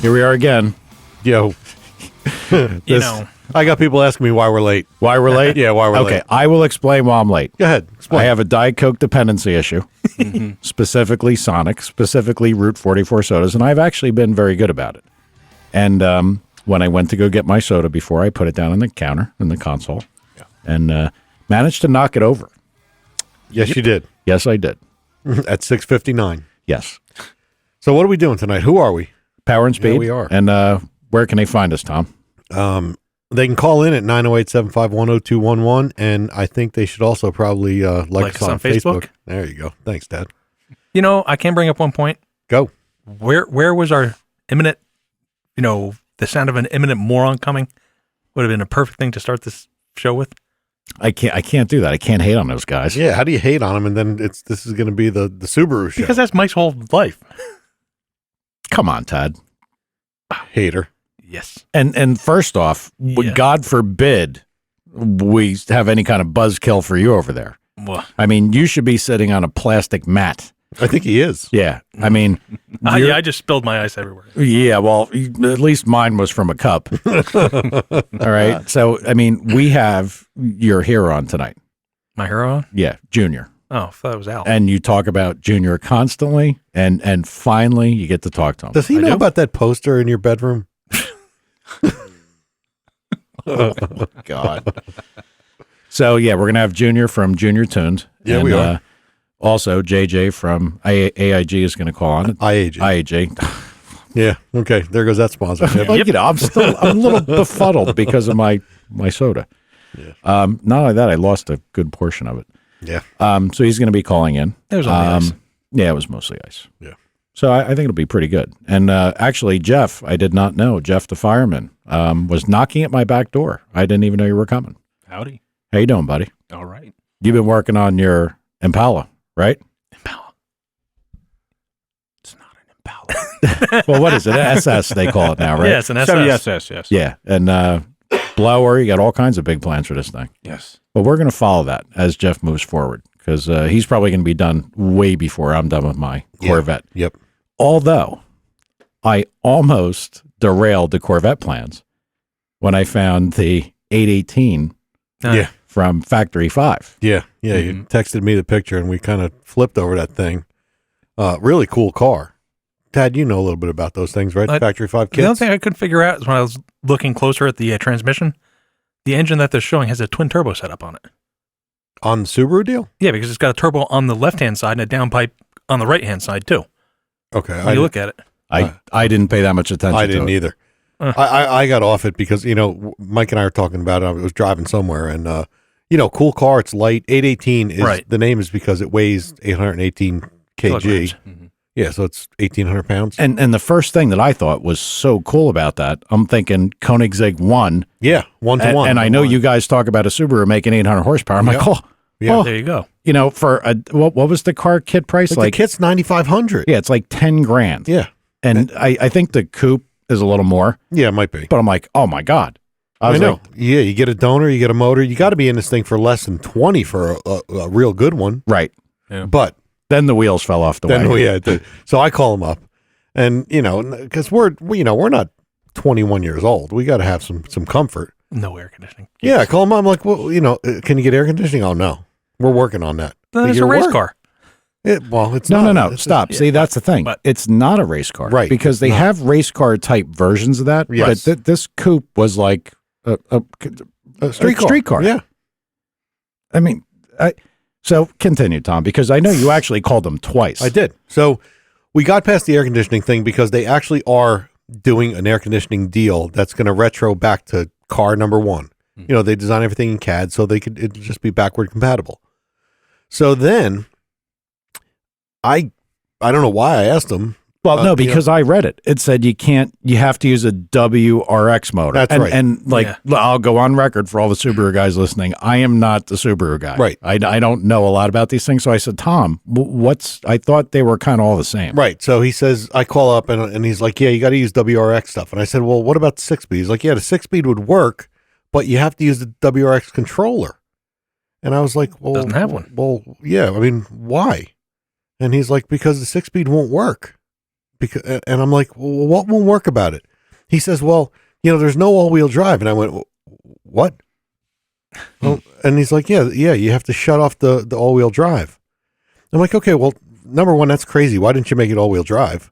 Here we are again. Yo. I got people asking me why we're late. Why we're late? Yeah, why we're late. Okay, I will explain why I'm late. Go ahead. Explain. I have a Diet Coke dependency issue, specifically Sonic, specifically Route 44 sodas, and I've actually been very good about it. And when I went to go get my soda before, I put it down on the counter in the console and managed to knock it over. Yes, you did. Yes, I did. At 6:59. Yes. So what are we doing tonight? Who are we? Power and Speed. Yeah, we are. And where can they find us, Tom? They can call in at 908-751-0211, and I think they should also probably like us on Facebook. There you go. Thanks, Dad. You know, I can bring up one point. Go. Where was our imminent, the sound of an imminent moron coming? Would have been a perfect thing to start this show with. I can't do that. I can't hate on those guys. Yeah, how do you hate on them? And then this is going to be the Subaru show. Because that's Mike's whole life. Come on, Todd. Hater. Yes. And first off, God forbid we have any kind of buzzkill for you over there. Well, I mean, you should be sitting on a plastic mat. I think he is. Yeah. I mean, I just spilled my ice everywhere. Yeah, well, at least mine was from a cup. All right. So, I mean, we have your hero on tonight. My hero? Yeah, Junior. Oh, I thought it was Al. And you talk about Junior constantly, and finally you get to talk to him. Does he know about that poster in your bedroom? Oh, God. So, yeah, we're going to have Junior from JRTuned. Yeah, we are. Also, JJ from AIG is going to call on it. IAG. Yeah. Okay. There goes that sponsor. Yep. I'm a little befuddled because of my soda. Yeah. Not only that, I lost a good portion of it. Yeah. So he's going to be calling in. It was only ice. Yeah, it was mostly ice. Yeah. So I think it'll be pretty good. And actually, Jeff, I did not know, Jeff the fireman, was knocking at my back door. I didn't even know you were coming. Howdy. How you doing, buddy? All right. You've been working on your Impala, right? Impala. It's not an Impala. Well, what is it? SS they call it now, right? Yeah, it's an SS. Chevy SS, yes. Yeah. And blower, you got all kinds of big plans for this thing. Yes. Well, we're going to follow that as Jeff moves forward because he's probably going to be done way before I'm done with my Corvette. Yep. Although I almost derailed the Corvette plans when I found the 818 from Factory 5. Yeah. Yeah. You texted me the picture and we kind of flipped over that thing. Really cool car. Tad, you know a little bit about those things, right? Factory 5 kits. The only thing I couldn't figure out is when I was looking closer at the transmission, the engine that they're showing has a twin turbo setup on it. On the Subaru deal? Yeah, because it's got a turbo on the left-hand side and a downpipe on the right-hand side, too. Okay. When you look at it. I didn't pay that much attention to it. I didn't either. I got off it because, Mike and I were talking about it. I was driving somewhere and, cool car. It's light. 818 is the name is because it weighs 818 kg. Yeah, so it's 1,800 pounds. And the first thing that I thought was so cool about that, I'm thinking Koenigsegg 1. Yeah, 1-to-1. And I know you guys talk about a Subaru making 800 horsepower. I'm like, there you go. For what was the car kit price? Like the kit's $9,500. Yeah, it's like $10,000. Yeah. And I think the coupe is a little more. Yeah, it might be. But I'm like, oh my God. I know. Yeah, you get a donor, you get a motor. You got to be in this thing for less than 20 for a real good one. Right. Yeah. But then the wheels fell off the wagon. So I call him up, and because we're not 21 years old, we got to have some comfort. No air conditioning. Yeah, I call him up. I'm like, well, can you get air conditioning? Oh no, we're working on that. Then it's a race car. It's no. Stop. See, that's the thing. But it's not a race car, right? Because they have race car type versions of that. Yes. But this coupe was like a street car. Yeah. I mean, So continue, Tom, because I know you actually called them twice. I did. So we got past the air conditioning thing because they actually are doing an air conditioning deal that's going to retro back to car number 1. They design everything in CAD so it'll just be backward compatible. So then I don't know why I asked them. Well, no, because I read it. It said you have to use a WRX motor. That's right. And I'll go on record for all the Subaru guys listening. I am not the Subaru guy. Right. I don't know a lot about these things. So I said, Tom, I thought they were kind of all the same. Right. So he says, I call up and he's like, yeah, you got to use WRX stuff. And I said, well, what about the 6-speed? He's like, yeah, the 6-speed would work, but you have to use the WRX controller. And I was like, well, doesn't have one. Well, yeah. I mean, why? And he's like, because the 6-speed won't work. because, and I'm like, well, what won't work about it? He says, well, there's no all-wheel drive. And I went, what? Well, and he's like, yeah, you have to shut off the all-wheel drive. I'm like, okay, well, number one, that's crazy. Why didn't you make it all-wheel drive?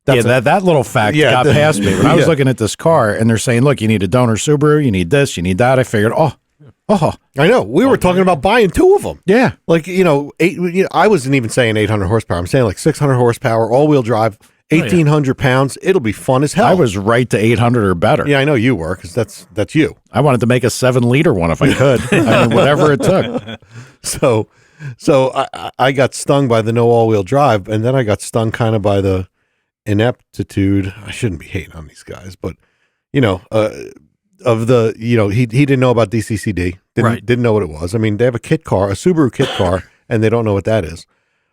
That little fact got past me. When I was looking at this car and they're saying, look, you need a donor Subaru, you need this, you need that. I figured, I know. We were talking about buying 2 of them. Yeah. Like, I wasn't even saying 800 horsepower. I'm saying like 600 horsepower, all-wheel drive, 1,800 pounds. It'll be fun as hell. I was right to 800 or better. Yeah, I know you were, because that's you. I wanted to make a 7-liter one if I could. I mean, whatever it took. So I got stung by the no all-wheel drive, and then I got stung kind of by the ineptitude. I shouldn't be hating on these guys, but of the he didn't know about DCCD, didn't know what it was. I mean, they have a kit car, a Subaru kit car, and they don't know what that is.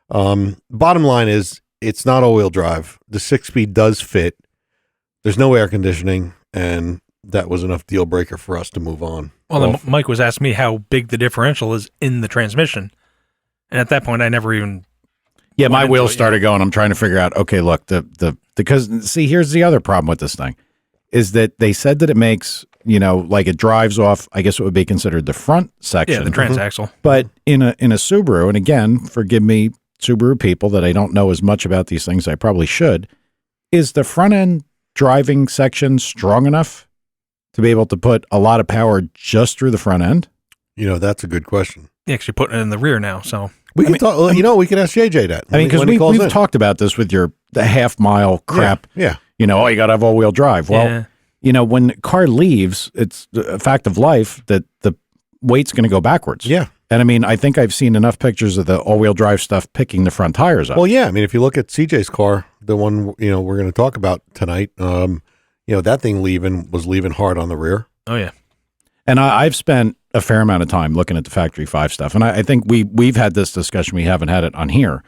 Bottom line is, it's not all-wheel drive. The 6-speed does fit. There's no air conditioning, and that was enough deal breaker for us to move on. Well, then Mike was asking me how big the differential is in the transmission, and at that point, I never even. Yeah, my wheels started going. I'm trying to figure out, okay, look, because see, here's the other problem with this thing, is that they said that it makes, like it drives off, I guess it would be considered the front section. Yeah, the transaxle. But in a Subaru, and again, forgive me, Subaru people, that I don't know as much about these things, I probably should, is the front end driving section strong enough to be able to put a lot of power just through the front end? That's a good question. Yeah, because you're putting it in the rear now, so. We can talk. We can ask JJ that. I mean, because we've talked about this with the half-mile crap. Yeah. You got to have all-wheel drive. Well, when the car leaves, it's a fact of life that the weight's going to go backwards. Yeah. And I mean, I think I've seen enough pictures of the all-wheel drive stuff picking the front tires up. Well, yeah. I mean, if you look at CJ's car, the one we're going to talk about tonight, that thing was leaving hard on the rear. Oh yeah. And I've spent a fair amount of time looking at the Factory 5 stuff. And I think we've had this discussion. We haven't had it on here.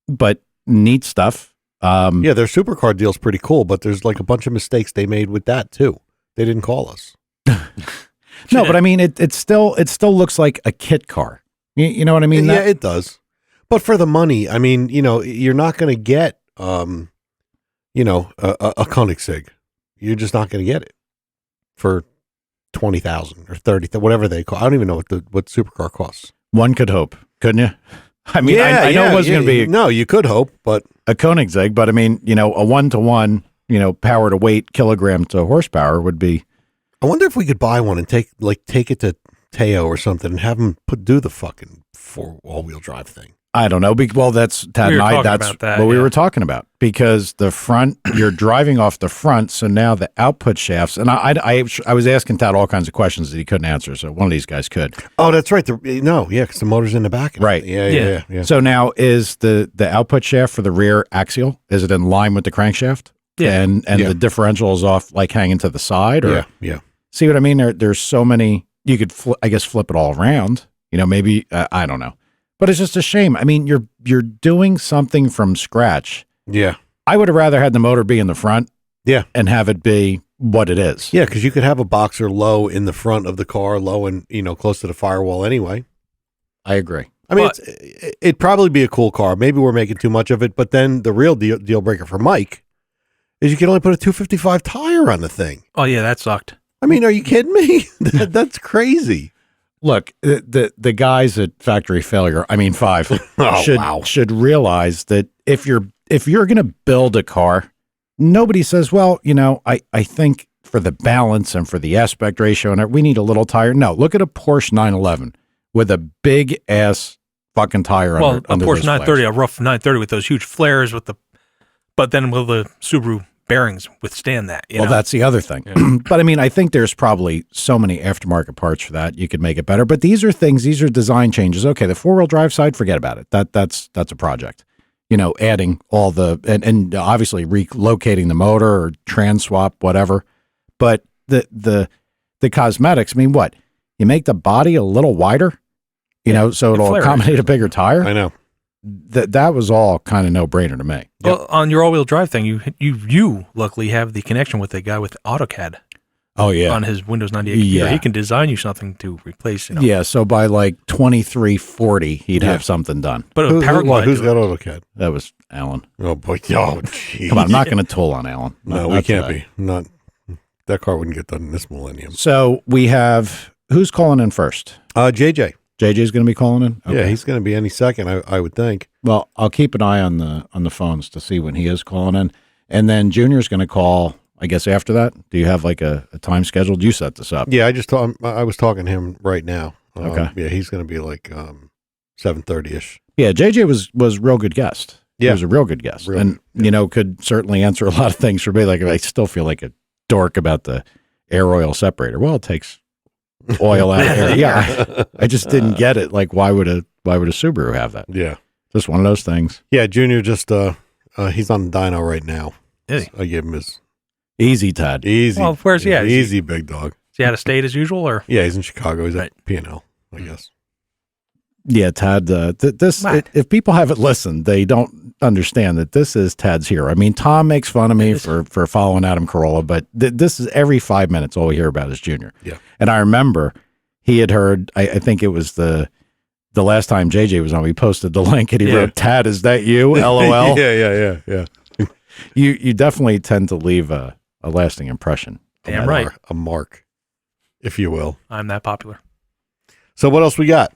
But neat stuff. Yeah, their supercar deal's pretty cool, but there's like a bunch of mistakes they made with that, too. They didn't call us. No, but I mean, it still looks like a kit car. You know what I mean? Yeah, it does. But for the money, I mean, you're not going to get, a Koenigsegg. You're just not going to get it for 20,000 or 30, whatever they call. I don't even know what supercar costs. One could hope, couldn't you? I mean, I know it wasn't going to be. No, you could hope, but a Koenigsegg. But I mean, a 1-to-1, power to weight, kilogram to horsepower would be. I wonder if we could buy one and take it to Teo or something and have them do the fucking all-wheel drive thing. I don't know. Well, that's Tad and I. That's what we were talking about, because the front, you're driving off the front, so now the output shafts. And I was asking Tad all kinds of questions that he couldn't answer, so one of these guys could. Oh, that's right. Because the motor's in the back. Right. Yeah. So now is the output shaft for the rear axial? Is it in line with the crankshaft? Yeah. And the differential is off, like hanging to the side? Or, yeah. See what I mean? There's so many. You could, flip it all around. Maybe I don't know. But it's just a shame. I mean, you're doing something from scratch. Yeah. I would have rather had the motor be in the front. Yeah. And have it be what it is. Yeah, because you could have a boxer low in the front of the car, low and close to the firewall anyway. I agree. I mean, it'd probably be a cool car. Maybe we're making too much of it. But then the real deal breaker for Mike is you can only put a 255 tire on the thing. Oh yeah, that sucked. I mean, are you kidding me? That's crazy. Look, the guys at Factory 5 should realize that if you're going to build a car, nobody says, well, I think for the balance and for the aspect ratio and we need a little tire. No, look at a Porsche 911 with a big ass fucking tire. Well, under a Porsche 930, flares. a rough 930 with those huge flares but then will the Subaru bearings withstand that? Well, that's the other thing. Yeah. But I mean, I think there's probably so many aftermarket parts for that. You could make it better. But these are design changes. Okay, the 4-wheel drive side, forget about it. That's a project. Adding all and obviously relocating the motor or trans swap, whatever. But the cosmetics, I mean, what? You make the body a little wider, so it'll accommodate a bigger tire. I know. That was all kind of no-brainer to me. Well, on your all-wheel drive thing, you luckily have the connection with a guy with AutoCAD. Oh yeah, on his Windows 98 computer, he can design you something to replace. Yeah, so by like 2340, he'd have something done. But who's got AutoCAD? That was Alan. Oh boy! Oh, jeez. Come on, I'm not going to toll on Alan. No, we can't be. Not that car wouldn't get done in this millennium. So we have who's calling in first? JJ. JJ's going to be calling in. Yeah, he's going to be any second, I would think. Well, I'll keep an eye on the phones to see when he is calling in, and then Junior's going to call. I guess after that, do you have like a time scheduled? You set this up. Yeah, I was talking to him right now. Okay. Yeah, he's going to be like 7:30ish. Yeah, JJ was real good guest. Yeah. He was a real good guest, Real and good, could certainly answer a lot of things for me. Like I still feel like a dork about the air oil separator. Well, it takes oil out of air. Yeah, I just didn't get it. Like why would a Subaru have that? Yeah, Just one of those things. yeah. Junior just he's on the dyno right now. Is he? I give him his Easy, Todd. easy. Well, where's he at? Easy, big dog. Is he out of state as usual, or? Yeah, he's in Chicago. He's Right. at P&L, I guess. Yeah, Todd. If people haven't listened, they don't understand that this is Tad's hero. I mean, Tom makes fun of me for following Adam Carolla, but this is every 5 minutes all we hear about is Junior. Yeah. And I remember he had heard. I think it was the last time JJ was on. We posted the link and he wrote, "Tad, is that you?" LOL. yeah. You definitely tend to leave a lasting impression. Damn right. A mark, if you will. I'm that popular. So what else we got?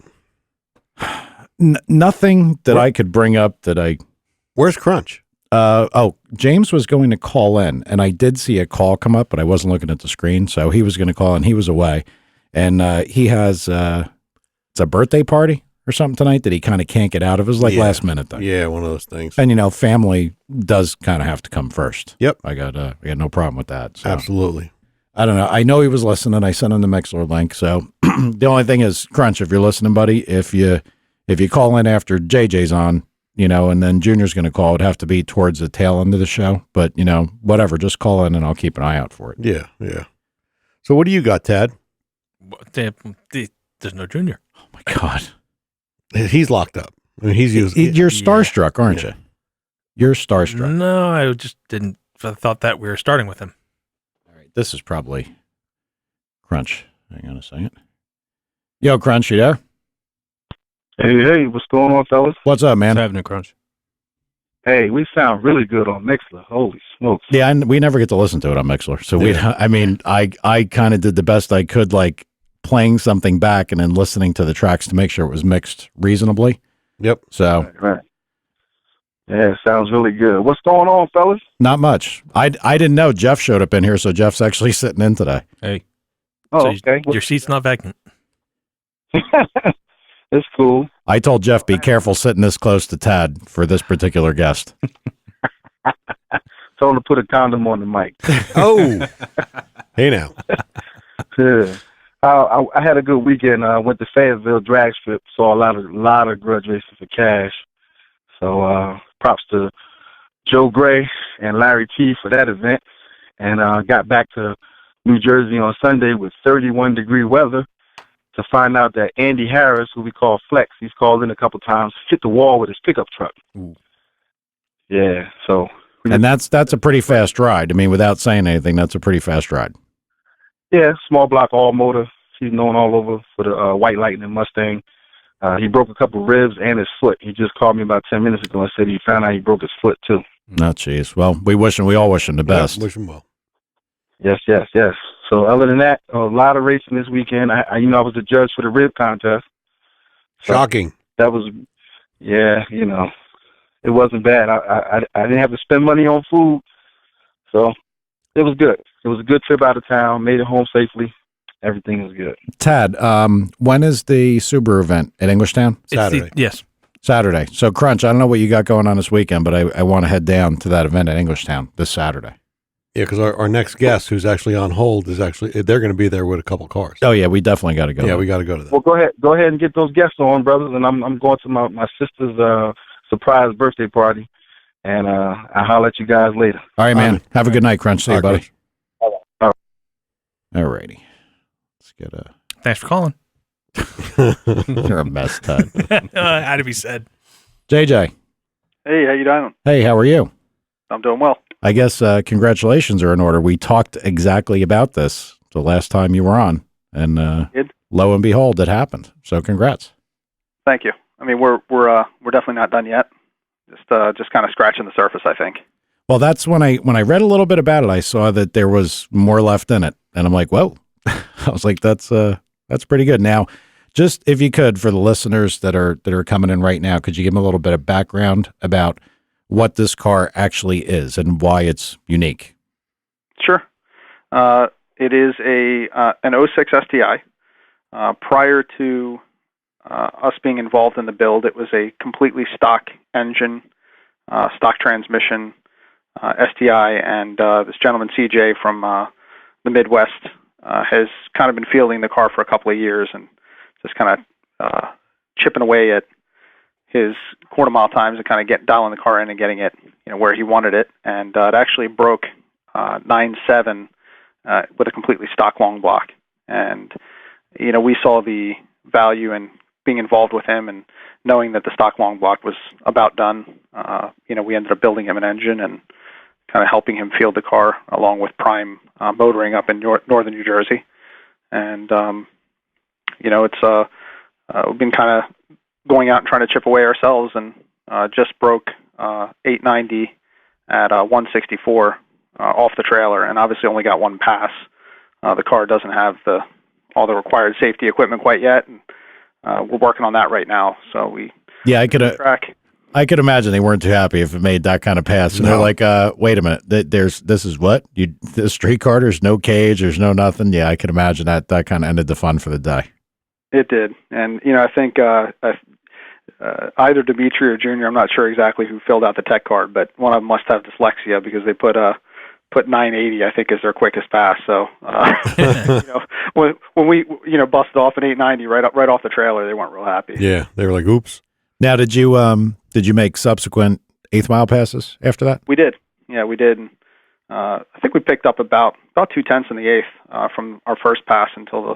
Nothing that I could bring up that I. Where's Crunch? James was going to call in, and I did see a call come up, but I wasn't looking at the screen, so he was going to call, and he was away. And he has it's a birthday party or something tonight that he kind of can't get out of. It was like last minute thing. Yeah, one of those things. And family does kind of have to come first. Yep. I got no problem with that. So. Absolutely. I don't know. I know he was listening. I sent him the Mixler link. So the only thing is, Crunch, if you're listening, buddy, if you call in after JJ's on, and then Junior's going to call, it'd have to be towards the tail end of the show. But, whatever, just call in and I'll keep an eye out for it. Yeah. So what do you got, Tad? There's no Junior. Oh, my God. He's locked up. I mean, he's used. You're starstruck, aren't you? You're starstruck. No, I just didn't. I thought that we were starting with him. All right. This is probably Crunch. Hang on a second. Yo, Crunch, you there? Hey, what's going on, fellas? What's up, man? What's happening, Crunch? Hey, we sound really good on Mixler. Holy smokes. Yeah, we never get to listen to it on Mixler. So I kind of did the best I could, like playing something back and then listening to the tracks to make sure it was mixed reasonably. Yep. So Right. Yeah, it sounds really good. What's going on, fellas? not much. I didn't know Jeff showed up in here, so Jeff's actually sitting in today. Hey. Oh, So okay. Your seat's not vacant. It's cool. I told Jeff, be careful sitting this close to Tad for this particular guest. Told him to put a condom on the mic. Oh. Hey now. Yeah. I had a good weekend. I went to Fayetteville drag strip, saw a lot of grudge racing for cash. So props to Joe Gray and Larry T for that event. And got back to New Jersey on Sunday with 31-degree weather to find out that Andy Harris, who we call Flex, he's called in a couple times, hit the wall with his pickup truck. Ooh. Yeah, so. And that's a pretty fast ride. I mean, without saying anything, that's a pretty fast ride. Yeah, small block, all motor. He's known all over for the White Lightning Mustang. He broke a couple ribs and his foot. He just called me about 10 minutes ago and said he found out he broke his foot too. Oh, jeez. Well, we all wish him the best. Yeah, wish him well. Yes. So other than that, a lot of racing this weekend. I was the judge for the rib contest. So Shocking. that was, it wasn't bad. I didn't have to spend money on food, so it was good. It was a good trip out of town. Made it home safely. Everything was good. Tad, when is the Subaru event at Englishtown? Saturday. Yes. Saturday. So, Crunch, I don't know what you got going on this weekend, but I want to head down to that event at Englishtown this Saturday. Yeah, because our next guest, who's actually on hold, they're going to be there with a couple cars. Oh, yeah, we definitely got to go. Yeah, we got to go to that. Well, go ahead and get those guests on, brothers. And I'm going to my sister's surprise birthday party, and I'll holler at you guys later. All right, man. Have a good night, Crunch. See you, All right, buddy. All right. All righty. Let's get a... Thanks for calling. You're a mess, Tad. Had to be said. JJ. Hey, how you doing? Hey, how are you? I'm doing well. I guess congratulations are in order. We talked exactly about this the last time you were on, and lo and behold, it happened. So congrats. Thank you. I mean, we're definitely not done yet. Just kind of scratching the surface, I think. Well, that's when I read a little bit about it, I saw that there was more left in it, and I'm like, whoa. I was like, that's pretty good. Now, just if you could, for the listeners that are coming in right now, could you give them a little bit of background about what this car actually is and why it's unique? Sure. It is an '06 STI. Prior to us being involved in the build, it was a completely stock engine, stock transmission STI, and this gentleman CJ from the Midwest has kind of been fielding the car for a couple of years and just kind of chipping away at his quarter mile times and kind of dialing the car in and getting it, where he wanted it. And it actually broke 9.7 with a completely stock long block. And we saw the value in being involved with him and knowing that the stock long block was about done. We ended up building him an engine and kind of helping him field the car along with Prime Motoring up in northern New Jersey. And it's we've been kind of going out and trying to chip away ourselves, and just broke 890 at 164 off the trailer, and obviously only got one pass. The car doesn't have all the required safety equipment quite yet, and we're working on that right now. So I could imagine they weren't too happy if it made that kind of pass. And they're like, wait a minute, this is what? The street car, there's no cage, there's no nothing. Yeah, I could imagine that kind of ended the fun for the day. It did. And, I think either Dimitri or Junior, I'm not sure exactly who filled out the tech card, but one of them must have dyslexia because they put 980, I think, as their quickest pass. So, when we, busted off an 890 right off the trailer, they weren't real happy. Yeah, they were like, oops. Now, did you make subsequent 8th mile passes after that? We did. Yeah, we did. And, I think we picked up about 2/10 in the 8th from our first pass until the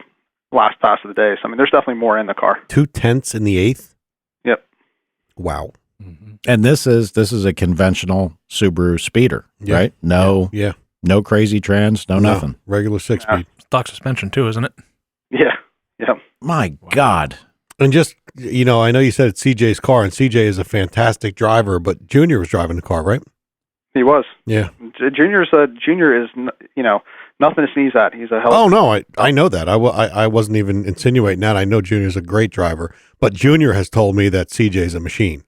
last pass of the day. So, there's definitely more in the car. 2/10 in the 8th? Yep. Wow. Mm-hmm. And this is a conventional Subaru speeder, right? No crazy trans, no nothing. Regular 6-speed. Stock suspension too, isn't it? Yeah. Yep. My God. And just, I know you said it's CJ's car, and CJ is a fantastic driver, but Junior was driving the car, right? He was. Yeah. Junior is, nothing to sneeze at. He's a hell. Oh no, I know that. I wasn't even insinuating that. I know Junior's a great driver, but Junior has told me that CJ's a machine,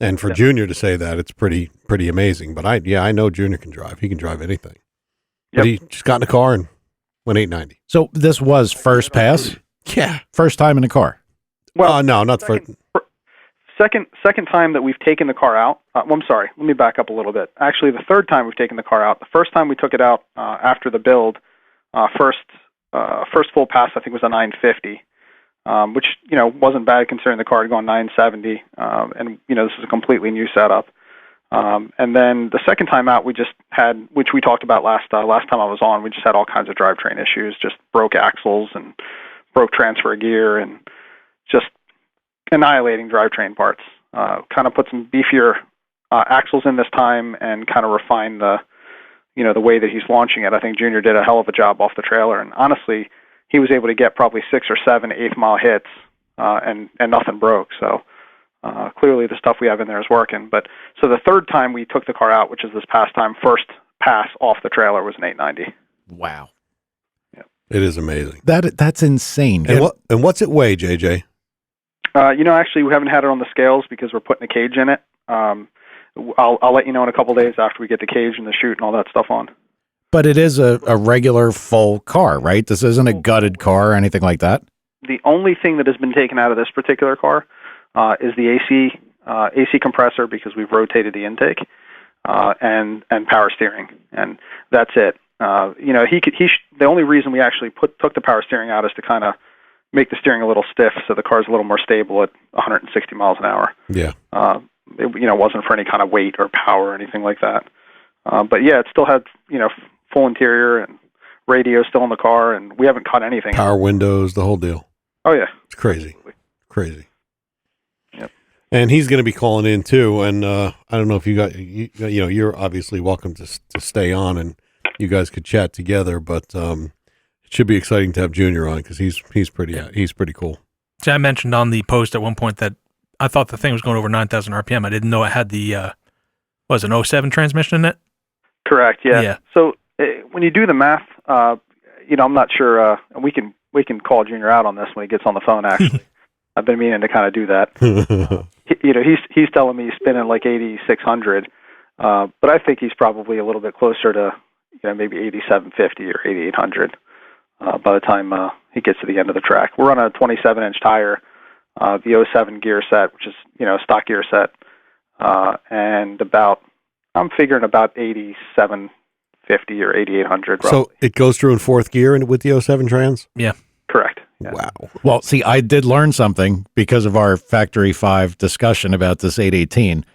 and for Junior to say that, it's pretty amazing. But I know Junior can drive. He can drive anything. Yep. But he just got in the car and went 890. So this was first pass. Yeah, first time in the car. Well, no, not first. Second time that we've taken the car out. I'm sorry. Let me back up a little bit. Actually, the third time we've taken the car out. The first time we took it out after the build, first full pass I think was a 950, which wasn't bad considering the car had gone 970, and this is a completely new setup. And then the second time out we just had, which we talked about last time I was on. We just had all kinds of drivetrain issues, just broke axles and broke transfer gear and just annihilating drivetrain parts. Kind of put some beefier axles in this time and kind of refine the way that he's launching it. I think Junior did a hell of a job off the trailer, and honestly, he was able to get probably 6 or 7 8th mile hits, and nothing broke. So clearly the stuff we have in there is working. But so the third time we took the car out, which is this past time, first pass off the trailer was an 890. Wow. Yeah. It is amazing. That's insane. And what's it weigh, JJ? Actually, we haven't had it on the scales because we're putting a cage in it. I'll let you know in a couple days after we get the cage and the chute and all that stuff on. But it is a regular full car, right? This isn't a gutted car or anything like that? The only thing that has been taken out of this particular car is the AC compressor because we've rotated the intake, and power steering, and that's it. The only reason we actually took the power steering out is to kind of make the steering a little stiff so the car's a little more stable at 160 miles an hour. Yeah. It wasn't for any kind of weight or power or anything like that. But yeah, it still had, full interior and radio still in the car, and we haven't cut anything. Power windows, the whole deal. Oh yeah. It's crazy. Absolutely. Crazy. Yep. And he's going to be calling in too. And I don't know if you're obviously welcome to stay on and you guys could chat together, but it should be exciting to have Junior on because he's pretty cool. See, I mentioned on the post at one point that I thought the thing was going over 9,000 RPM. I didn't know it had the was it an '07 transmission in it? Correct. Yeah. Yeah. So when you do the math, I'm not sure. We can call Junior out on this when he gets on the phone. Actually, I've been meaning to kind of do that. He's telling me he's spinning like 8,600, but I think he's probably a little bit closer to maybe 8,750 or 8,800 by the time he gets to the end of the track. We're on a 27-inch tire, the '07 gear set, which is a stock gear set, and I'm figuring about 8,750 or 8,800. Roughly. So it goes through in fourth gear and with the '07 trans? Yeah. Correct. Yeah. Wow. Well, see, I did learn something because of our Factory 5 discussion about this 818.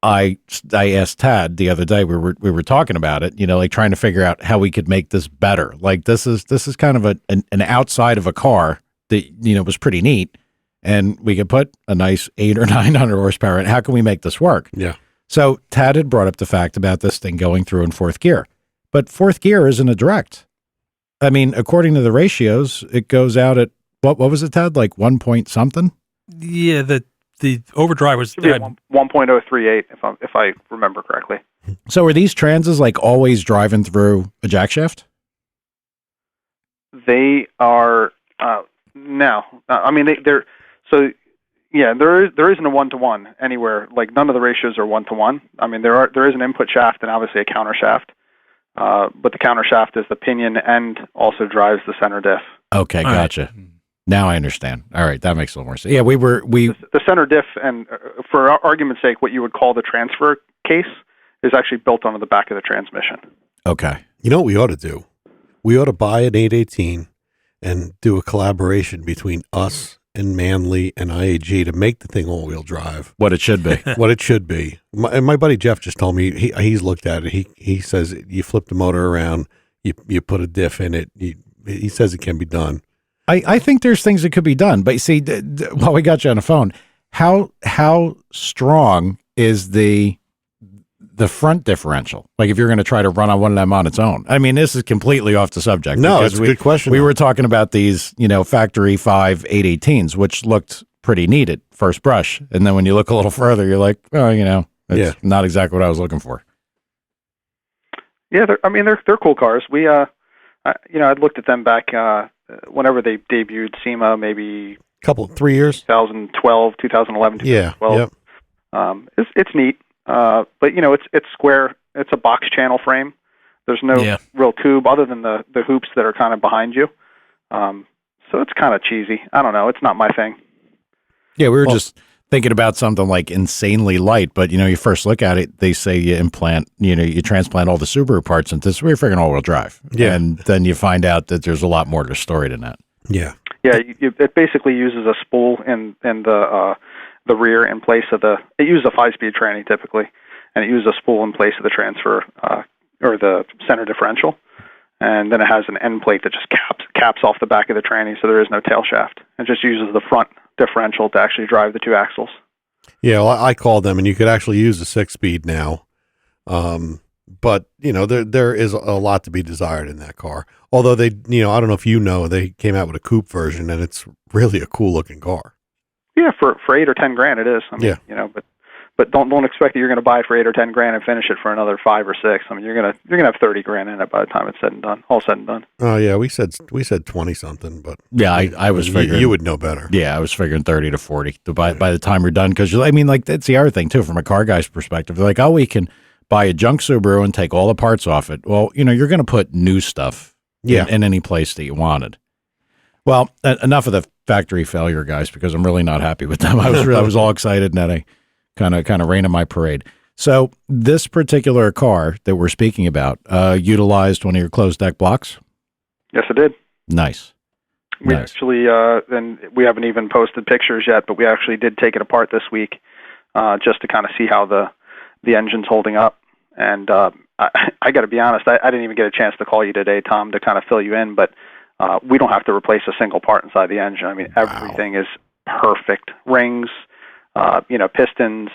I asked Tad the other day, we were talking about it, like trying to figure out how we could make this better. Like this is kind of an outside of a car that, was pretty neat, and we could put a nice 800 or 900 horsepower in. How can we make this work? Yeah. So Tad had brought up the fact about this thing going through in fourth gear, but fourth gear isn't a direct. I mean, according to the ratios, it goes out at what was it, Tad? Like 1 point something? Yeah, the overdrive was 1.038 if I remember correctly. So are these transes like always driving through a jack shaft? They are now. I mean, they're so. Yeah, there isn't a 1-to-1 anywhere. Like none of the ratios are 1-to-1. I mean, there is an input shaft and obviously a counter shaft. But the counter shaft is the pinion and also drives the center diff. Okay, All gotcha. right. Now I understand. All right, that makes a little more sense. Yeah, The center diff, and for argument's sake, what you would call the transfer case is actually built onto the back of the transmission. Okay. You know what we ought to do? We ought to buy an 818 and do a collaboration between us and Manly and IAG to make the thing all-wheel drive. What it should be. What it should be. My buddy Jeff just told me, he's looked at it. He says you flip the motor around, you put a diff in it. He says it can be done. I think there's things that could be done, but you see, while we got you on the phone, how strong is the front differential? Like if you're going to try to run on one of them on its own. I mean, this is completely off the subject. No, it's a good question. We were talking about these, Factory 5 818s, which looked pretty neat at first brush. And then when you look a little further, you're like, oh, it's not exactly what I was looking for. Yeah, they're cool cars. We I'd looked at them back whenever they debuted SEMA, maybe 3 years, 2012, 2011, 2012. Yeah. It's neat. But it's square. It's a box channel frame. There's no real tube other than the hoops that are kind of behind you. So it's kind of cheesy. I don't know. It's not my thing. Yeah, we were just thinking about something like insanely light, but you first look at it, they say you transplant all the Subaru parts into this. We're figuring all-wheel drive. Yeah. And then you find out that there's a lot more to the story than that. Yeah. Yeah, it basically uses a spool in the rear in place of it uses a 5-speed tranny typically, and it uses a spool in place of the transfer or the center differential, and then it has an end plate that just caps off the back of the tranny, so there is no tail shaft. It just uses the front differential to actually drive the two axles. Yeah, well, I called them, and you could actually use a 6-speed now, but there is a lot to be desired in that car. Although they, I don't know if they came out with a coupe version, and it's really a cool looking car. Yeah, for $8 or $10 it is. I mean, but don't expect that you're going to buy it for $8 or $10 and finish it for another 5 or 6. I mean, you're gonna have $30,000 in it by the time it's all said and done. Oh yeah, we said 20 something, but yeah, I was figuring you would know better. Yeah, I was figuring 30 to 40 by the time you're done, because that's the other thing too from a car guy's perspective. They're like, oh, we can buy a junk Subaru and take all the parts off it. Well, you're going to put new stuff in any place that you wanted. Well, enough of the factory failure guys, because I'm really not happy with them. I was all excited, and then I kind of rain on my parade. So this particular car that we're speaking about utilized one of your closed deck blocks? Yes, it did. Nice. We actually, and we haven't even posted pictures yet, but we actually did take it apart this week just to kind of see how the engine's holding up. And I got to be honest, I didn't even get a chance to call you today, Tom, to kind of fill you in, but we don't have to replace a single part inside the engine. I mean, everything is perfect. Rings, pistons,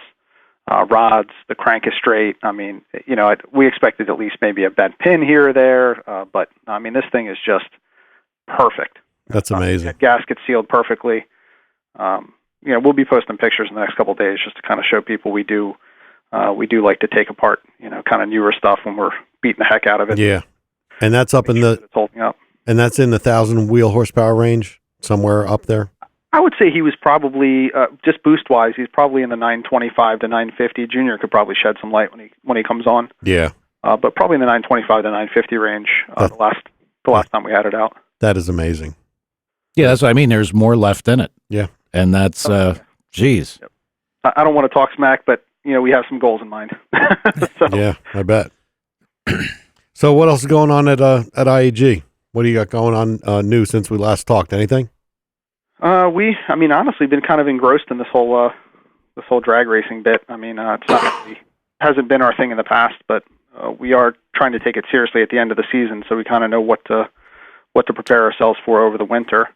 rods, the crank is straight. I mean, we expected at least maybe a bent pin here or there, but I mean, this thing is just perfect. That's amazing. Gasket sealed perfectly. we'll be posting pictures in the next couple of days just to kind of show people we do like to take apart, kind of newer stuff when we're beating the heck out of it. Yeah. And that's up in it's holding up. And that's in the 1,000 wheel horsepower range, somewhere up there. I would say he was probably just boost wise. He's probably in the 925 to 950. Junior could probably shed some light when he comes on. Yeah. But probably in the 925 to 950 range. The last time we had it out. That is amazing. Yeah, that's what I mean. There's more left in it. Yeah. And that's, geez. Yep. I don't want to talk smack, but, we have some goals in mind. So, yeah, I bet. So what else is going on at IAG? What do you got going on new since we last talked? Anything? Honestly, been kind of engrossed in this whole drag racing bit. It's not really, hasn't been our thing in the past, but we are trying to take it seriously at the end of the season, so we kind of know what to prepare ourselves for over the winter.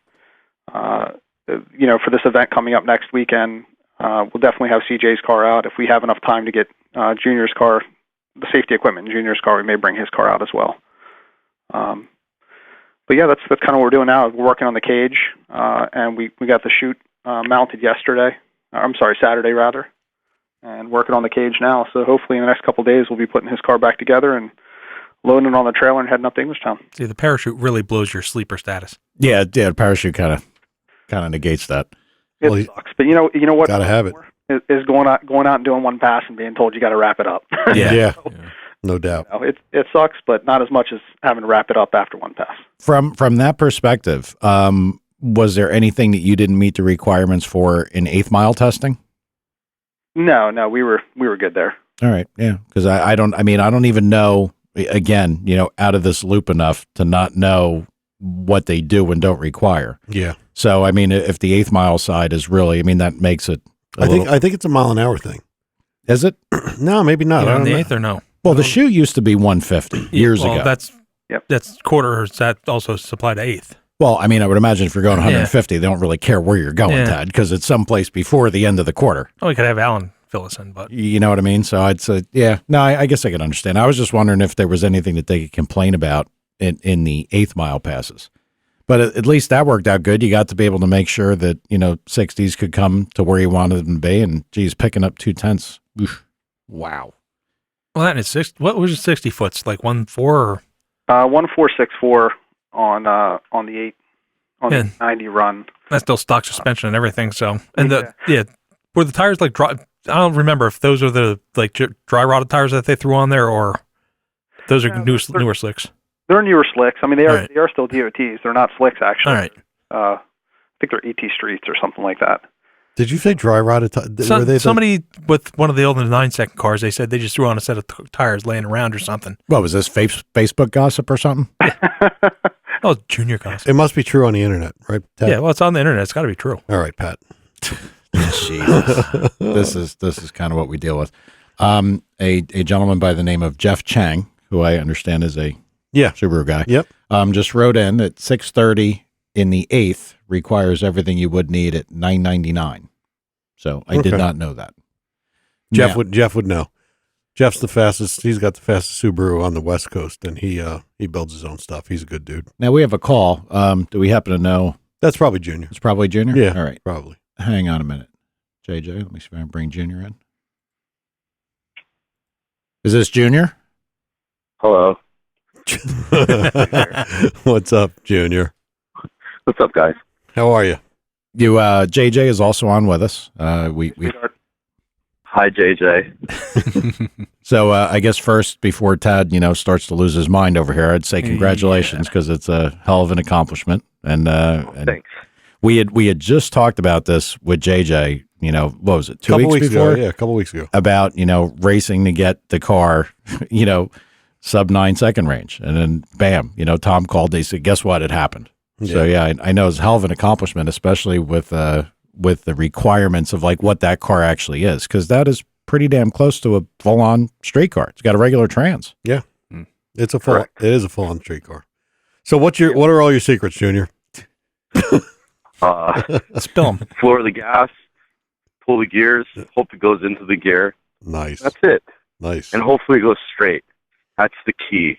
For this event coming up next weekend, we'll definitely have CJ's car out. If we have enough time to get Junior's car, the safety equipment in Junior's car, we may bring his car out as well. But yeah, that's kind of what we're doing now. We're working on the cage, and we got the chute mounted Saturday rather, and working on the cage now. So hopefully in the next couple of days we'll be putting his car back together and loading it on the trailer and heading up to Englishtown. See, the parachute really blows your sleeper status. Yeah, the parachute kind of negates that. It sucks, but you know what? Gotta have it. Is going out and doing one pass and being told you got to wrap it up. Yeah. No doubt. It sucks, but not as much as having to wrap it up after one pass. From that perspective, was there anything that you didn't meet the requirements for in 8th mile testing? No, we were good there. All right, yeah, because I don't even know. Again, out of this loop enough to not know what they do and don't require. Yeah. So if the 8th mile side is really, that makes it. I think it's a mile an hour thing. Is it? No, maybe not. On the 8th or no? Well, the chute used to be 150 years ago. That's quarter. Is that also supplied to 8th? Well, I would imagine if you're going 150, they don't really care where you're going, Tad, because it's someplace before the end of the quarter. Oh, we could have Alan fill us in, but you know what I mean. So I'd say, yeah. No, I guess I could understand. I was just wondering if there was anything that they could complain about in the 8th mile passes. But at least that worked out good. You got to be able to make sure that 60s could come to where you wanted them to be, and geez, picking up 2/10. Oof. Wow. Well, that is what was it, 60 foots, like 1.4 or 1464 on the 90 run. That's still stock suspension and everything. So, and were the tires like dry? I don't remember if those are the dry rotted tires that they threw on there, or those are newer slicks. They're newer slicks. They are still DOTs. They're not slicks actually. All right. I think they're ET Streets or something like that. Did you say dry rotted? Somebody with one of the older 9-second cars, they said they just threw on a set of tires laying around or something. What was this, Facebook gossip or something? Oh, Junior gossip. It must be true on the internet, right, Pat? Yeah, well, it's on the internet. It's got to be true. All right, Pat. Jesus. This is kind of what we deal with. A gentleman by the name of Jeff Chang, who I understand is a Subaru guy. Yep. Just wrote in at 630 in the 8th requires everything you would need at 999. So I did not know that. Jeff would know. Jeff's the fastest. He's got the fastest Subaru on the West Coast, and he builds his own stuff. He's a good dude. Now we have a call. Do we happen to know? That's probably Junior. It's probably Junior? Yeah. All right. Probably. Hang on a minute. JJ, let me see if I can bring Junior in. Is this Junior? Hello. What's up, Junior? What's up, guys? How are you? JJ is also on with us. We Hi, JJ. So I guess first, before Tad, starts to lose his mind over here, I'd say congratulations because it's a hell of an accomplishment. And thanks. We had just talked about this with JJ. What was it? 2 weeks before? Ago. Yeah, a couple weeks ago. About racing to get the car, sub 9-second range, and then bam, Tom called. They said, "Guess what? It happened." Yeah. So yeah, I know it's a hell of an accomplishment, especially with the requirements of what that car actually is, because that is pretty damn close to a full-on street car. It's got a regular trans. Yeah, It is a full-on street car. So what are all your secrets, Junior? Spill them. Floor the gas, pull the gears, hope it goes into the gear. Nice. That's it. Nice. And hopefully it goes straight. That's the key.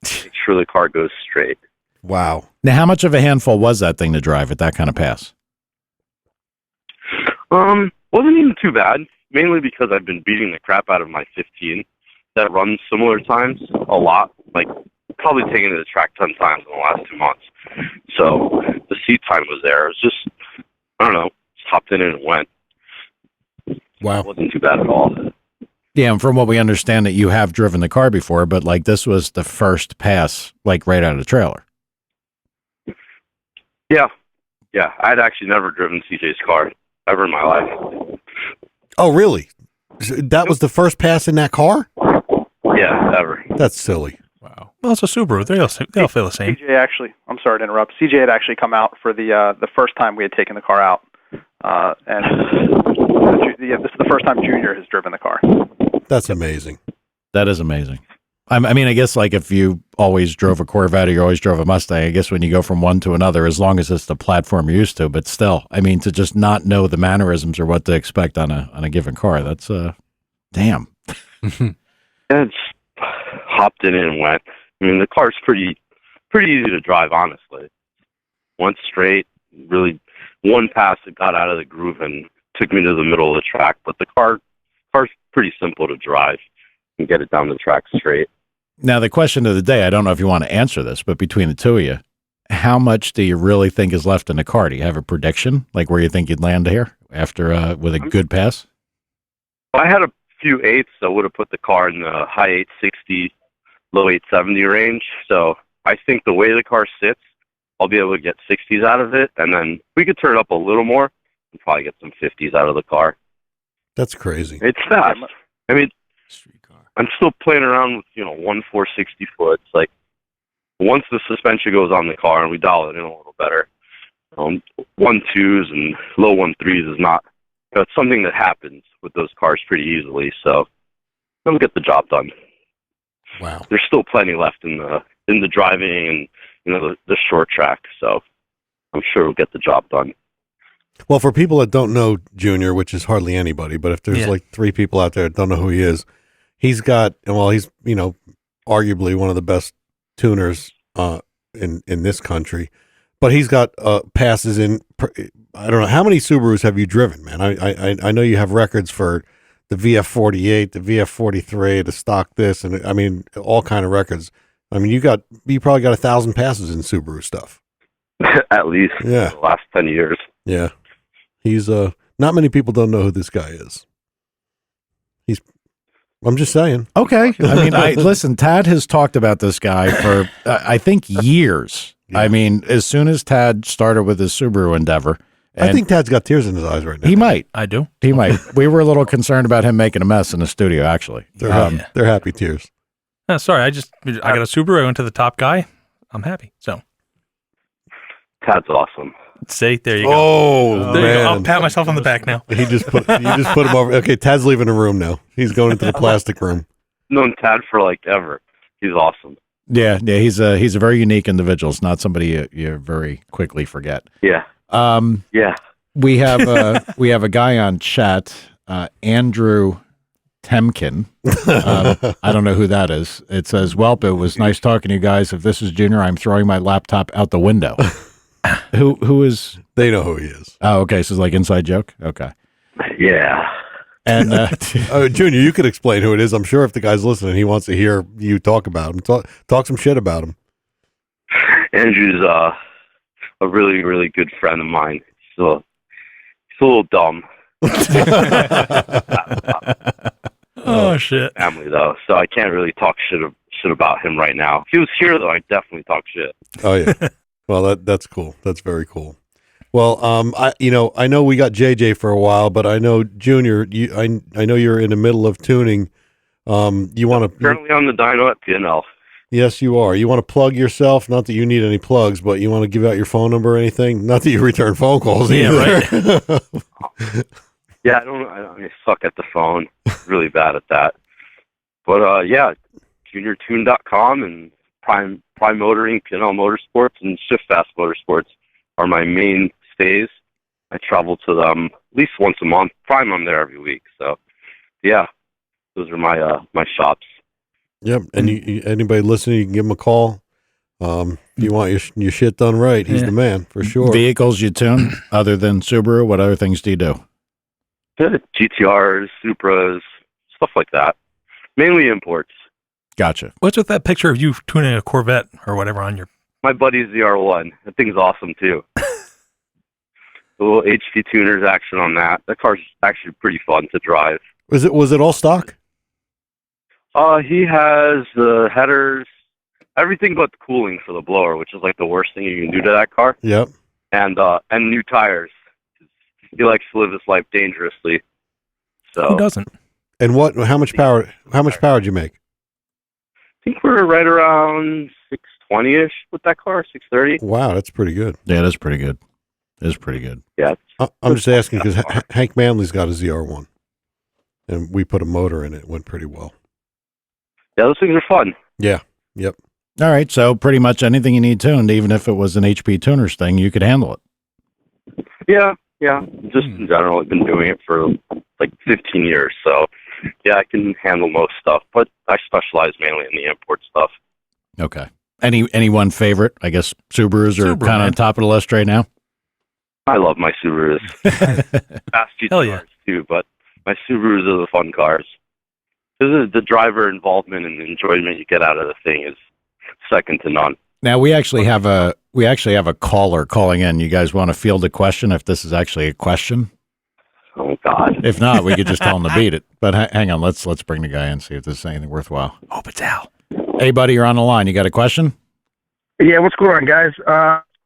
Make sure the car goes straight. Wow. Now, how much of a handful was that thing to drive at that kind of pass? Wasn't even too bad. Mainly because I've been beating the crap out of my 15 that runs similar times a lot. Like probably taking it to the track 10 times in the last 2 months. So the seat time was there. It was just, I don't know, just hopped in and went. Wow. It wasn't too bad at all. Yeah, and from what we understand that you have driven the car before, but like this was the first pass, like right out of the trailer. Yeah. Yeah. I'd actually never driven CJ's car ever in my life. Oh, really? That was the first pass in that car? Yeah, ever. That's silly. Wow. Well, it's a Subaru. They'll feel the same. CJ actually, I'm sorry to interrupt. CJ had actually come out for the first time we had taken the car out, and this is the first time Junior has driven the car. That's amazing. That is amazing. I mean, I guess like if you always drove a Corvette or you always drove a Mustang, I guess when you go from one to another, as long as it's the platform you're used to, but still, I mean, to just not know the mannerisms or what to expect on a given car, that's damn. Yeah, just hopped in and went. I mean, the car's pretty easy to drive, honestly. Went straight, really one pass that got out of the groove and took me to the middle of the track, but the car's pretty simple to drive and get it down the track straight. Now, the question of the day, I don't know if you want to answer this, but between the two of you, how much do you really think is left in the car? Do you have a prediction, like where you think you'd land here after with a good pass? I had a few eights, so I would have put the car in the high 860, low 870 range. So I think the way the car sits, I'll be able to get 60s out of it, and then we could turn it up a little more and probably get some 50s out of the car. That's crazy. It's fast. I mean, I'm still playing around with, 1/460 foot. It's like once the suspension goes on the car and we dial it in a little better, 1.2s and low 1.3s is not, it's something that happens with those cars pretty easily. So they'll get the job done. Wow. There's still plenty left in the driving and, the short track. So I'm sure we'll get the job done. Well, for people that don't know Junior, which is hardly anybody, but if there's like 3 people out there that don't know who he is, he's arguably one of the best tuners in this country, but he's got passes in. I don't know how many Subarus have you driven, man. I know you have records for the VF48, the VF43, the stock this, and I mean all kind of records. I mean you probably got 1,000 passes in Subaru stuff. At least, yeah, the last 10 years. Yeah, he's not many people don't know who this guy is. I'm just saying. Okay. I mean, listen, Tad has talked about this guy for, I think, years. Yeah. I mean, as soon as Tad started with his Subaru endeavor. I think Tad's got tears in his eyes right now. He might. I do. He might. We were a little concerned about him making a mess in the studio, actually. They're happy tears. Sorry, I got a Subaru. I went to the top guy. I'm happy. So. Tad's awesome. See, there you go. Oh, there man. you go. I'll pat myself on the back now. You just put him over. Okay, Tad's leaving the room now. He's going into the plastic room. Known Tad for like ever. He's awesome. Yeah. He's a very unique individual. It's not somebody you very quickly forget. Yeah. Yeah. We have a guy on chat, Andrew Temkin. I don't know who that is. It says, "Welp, it was nice talking to you guys. If this is Junior, I'm throwing my laptop out the window." Who is? They know who he is. Oh, okay. So it's like inside joke. Okay. Yeah. And Junior, you could explain who it is. I'm sure if the guy's listening, he wants to hear you talk about him. Talk some shit about him. Andrew's a really, really good friend of mine. He's a little dumb. Oh shit. Family though, so I can't really talk shit about him right now. If he was here though, I'd definitely talk shit. Oh yeah. Well, that's cool. That's very cool. Well, I know we got JJ for a while, but I know Junior. I know you're in the middle of tuning. You want to currently on the dyno at PNL. Yes, you are. You want to plug yourself? Not that you need any plugs, but you want to give out your phone number or anything? Not that you return phone calls either. Yeah, right. Yeah, I suck at the phone. Really bad at that. But yeah, JRTuned.com and Prime Motoring, PNL Motorsports, and Shift Fast Motorsports are my mainstays. I travel to them at least once a month. Prime, I'm there every week. So, yeah, those are my shops. Yep. And anybody listening, you can give him a call. If you want your shit done right, he's the man for sure. Vehicles you tune other than Subaru, what other things do you do? GTRs, Supras, stuff like that. Mainly imports. Gotcha. What's with that picture of you tuning a Corvette or whatever on your? My buddy's ZR1. That thing's awesome too. A little HP tuners action on that. That car's actually pretty fun to drive. Was it all stock? He has the headers, everything but the cooling for the blower, which is like the worst thing you can do to that car. Yep. And new tires. He likes to live his life dangerously. So Who doesn't? And how much power did you make? I think we're right around 620-ish with that car, 630. Wow, that's pretty good. Yeah, that's pretty good. It's pretty good. Yeah. I'm just asking because Hank Manley's got a ZR1, and we put a motor in it. It went pretty well. Yeah, those things are fun. Yeah. Yep. All right, so pretty much anything you need tuned, even if it was an HP tuners thing, you could handle it. Yeah. Just in general, I've been doing it for like 15 years, so yeah, I can handle most stuff, but I specialize mainly in the import stuff. Okay. Any one favorite? I guess Subarus are Subaru, kind of man. on top of the list right now. I love my Subarus. Fast Hell GTRs yeah. too, but my Subarus are the fun cars. The driver involvement and enjoyment you get out of the thing is second to none. Now we actually have a caller calling in. You guys want to field a question? If this is actually a question, Oh God! if not, we could just tell him to beat it. But hang on, let's bring the guy in, see if there's anything worthwhile. Hope it's Al. Hey, buddy, you're on the line. You got a question? Yeah, what's going on, guys?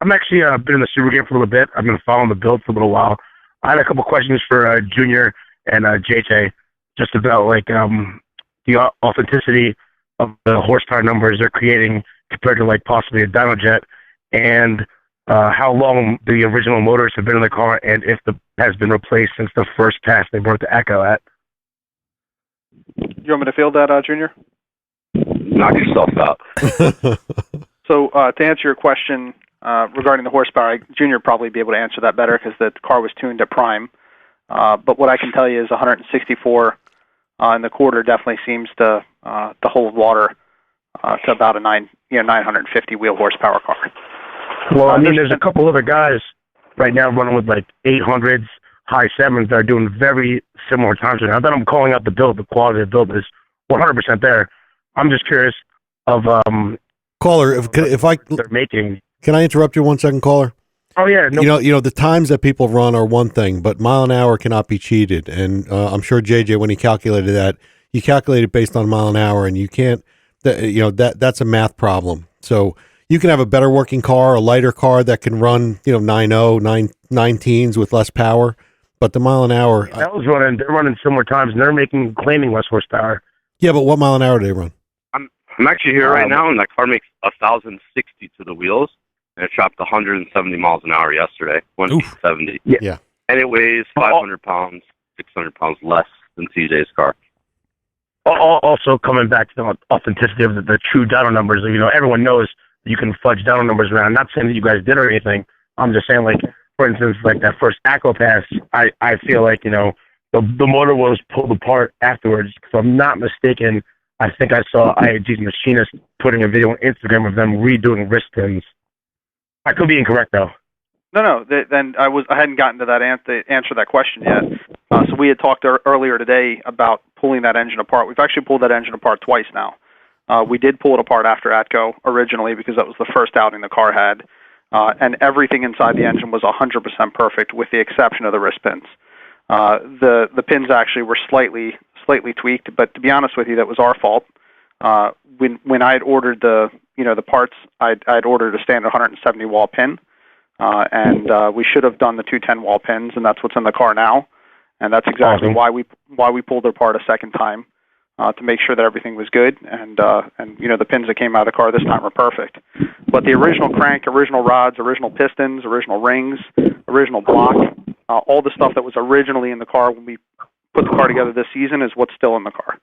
I'm actually been in the Subaru game for a little bit. I've been following the build for a little while. I had a couple questions for Junior and JJ, just about like the authenticity of the horsepower numbers they're creating compared to like possibly a dyno jet, and how long the original motors have been in the car, and if the has been replaced since the first pass they brought the Echo at. You want me to field that, Junior? Knock yourself out. So to answer your question regarding the horsepower, Junior would probably be able to answer that better because the car was tuned at prime. But what I can tell you is 164 in the quarter definitely seems to hold water to about a 950 wheel horsepower car. Well, I mean, there's a couple other guys right now running with like 800s, high 7s that are doing very similar times. Now that I'm calling out the build, the quality of the build is 100% there. I'm just curious of Caller, if I they're making. can I interrupt you 1 second, caller? Oh yeah, no, You know the times that people run are one thing, but mile an hour cannot be cheated. And I'm sure JJ, when he calculated that, he calculated based on mile an hour, and you can't. That's a math problem. So you can have a better working car, a lighter car that can run 9 teens with less power, but the mile an hour. they're running similar times, and they're claiming less horsepower. Yeah, but what mile an hour do they run? I'm actually here right now, and that car makes 1,060 to the wheels, and it dropped 170 miles an hour yesterday. 170. Yeah. And it weighs 500 pounds, 600 pounds less than CJ's car. Also, coming back to the authenticity of the true dyno numbers, everyone knows you can fudge dyno numbers around. I'm not saying that you guys did or anything. I'm just saying, like, for instance, like that first ACO pass, I feel like, the motor was pulled apart afterwards. If I'm not mistaken, I think I saw IAG's machinist putting a video on Instagram of them redoing wrist pins. I could be incorrect, though. No. Then I hadn't gotten to that answer that question yet. So we had talked earlier today about pulling that engine apart. We've actually pulled that engine apart twice now. We did pull it apart after ATCO originally because that was the first outing the car had, and everything inside the engine was 100% perfect with the exception of the wrist pins. The pins actually were slightly tweaked, but to be honest with you, that was our fault. When I had ordered the parts, I'd ordered a standard 170 wall pin, and we should have done the 210 wall pins, and that's what's in the car now, and that's exactly why we pulled it apart a second time to make sure that everything was good, and the pins that came out of the car this time were perfect. But the original crank, original rods, original pistons, original rings, original block, all the stuff that was originally in the car when we put the car together this season is what's still in the car.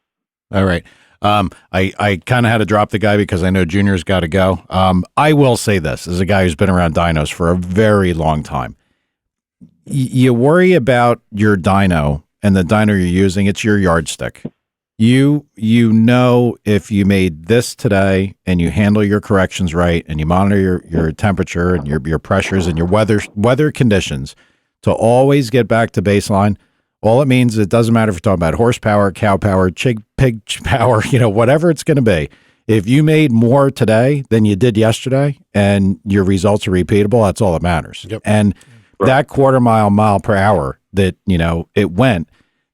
All right. I kind of had to drop the guy because I know Junior's got to go. I will say this as a guy who's been around dynos for a very long time. You worry about your dyno and the dyno you're using. It's your yardstick. You know if you made this today and you handle your corrections right and you monitor your temperature and your pressures and your weather conditions to always get back to baseline, All it means, it doesn't matter if you're talking about horsepower, cow power, pig power, whatever it's going to be. If you made more today than you did yesterday and your results are repeatable, that's all that matters. Yep. And that mile per hour that, it went,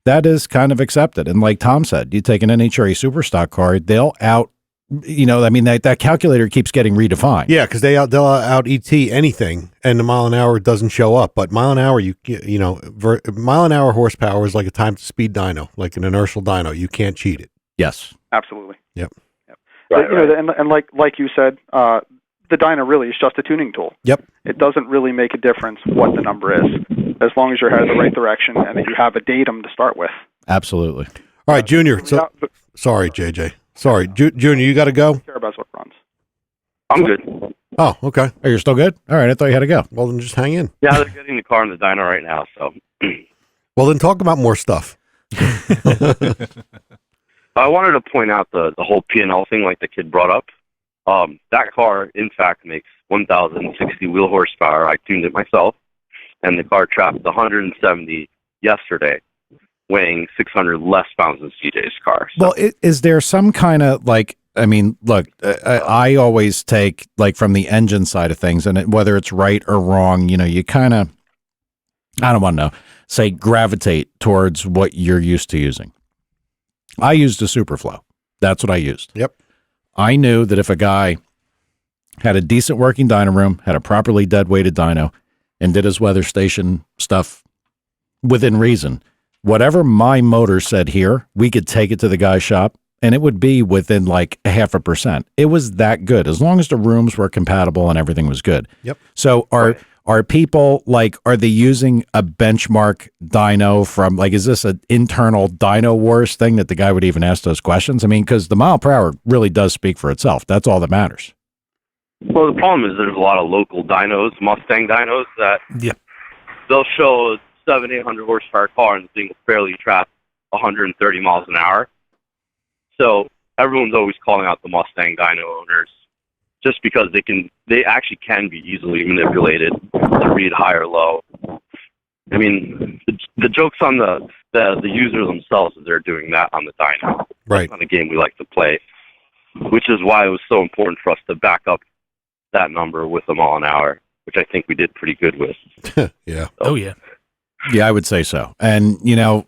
that is kind of accepted. And like Tom said, you take an NHRA super stock car, they'll out, that calculator keeps getting redefined. Yeah, because they'll out ET anything, and the mile an hour doesn't show up. But mile an hour, mile an hour horsepower is like a time to speed dyno, like an inertial dyno. You can't cheat it. Yes. Absolutely. Yep. Right, and like you said, the dyno really is just a tuning tool. Yep. It doesn't really make a difference what the number is, as long as you're headed the right direction and that you have a datum to start with. Absolutely. All right, Junior. So, sorry, JJ. Sorry, Junior, you got to go? Care about what runs. I'm good. Oh, okay. Oh, you're still good? All right, I thought you had to go. Well, then just hang in. Yeah, they're getting the car in the dyno right now, so. Well, then talk about more stuff. I wanted to point out the whole P&L thing like the kid brought up. That car, in fact, makes 1,060 wheel horsepower. I tuned it myself, and the car trapped 170 yesterday, weighing 600 less pounds than CJ's car. So. Well, is there some kind of look, I always take from the engine side of things, and whether it's right or wrong, you kind of, I don't want to know, say gravitate towards what you're used to using. I used a Superflow. That's what I used. Yep. I knew that if a guy had a decent working dyno room, had a properly dead-weighted dyno, and did his weather station stuff within reason, whatever my motor said here, we could take it to the guy's shop, and it would be within 0.5%. It was that good, as long as the rooms were compatible and everything was good. Yep. So are people are they using a benchmark dyno from is this an internal dyno wars thing that the guy would even ask those questions? I mean, because the mile per hour really does speak for itself. That's all that matters. Well, the problem is there's a lot of local dynos, Mustang dynos, that they'll show a 700-800 horsepower car and the thing will barely trap 130 miles an hour. So everyone's always calling out the Mustang dyno owners just because they actually can be easily manipulated to read high or low. I mean, the joke's on the user themselves that they're doing that on the dyno. Right. That's not a game we like to play, which is why it was so important for us to back up that number with a mile an hour, which I think we did pretty good with. Yeah. So, Oh, yeah. Yeah, I would say so. And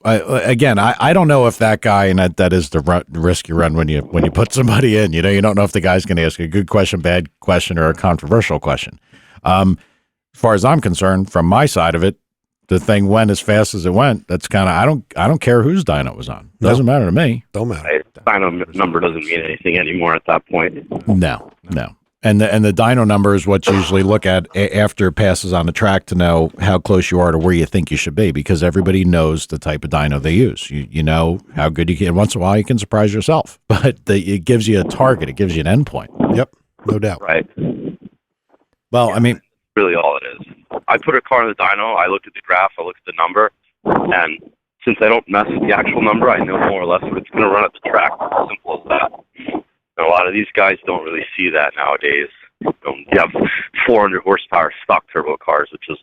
I don't know if that guy, and that is the risk you run when you put somebody in. You don't know if the guy's going to ask a good question, bad question, or a controversial question. As far as I'm concerned, from my side of it, the thing went as fast as it went. That's kind of I don't care whose dyno it was on. Doesn't matter to me. Don't matter. right? Dyno number doesn't mean anything anymore at that point. No. And the dyno number is what you usually look at after it passes on the track to know how close you are to where you think you should be, because everybody knows the type of dyno they use. You know how good you can. Once in a while, you can surprise yourself, but it gives you a target. It gives you an endpoint. Yep, no doubt. Right. Well, I mean, Really all it is. I put a car in the dyno, I look at the graph, I look at the number, and since I don't mess with the actual number, I know more or less what it's going to run at the track. It's simple as that. And a lot of these guys don't really see that nowadays. You have 400 horsepower stock turbo cars, which is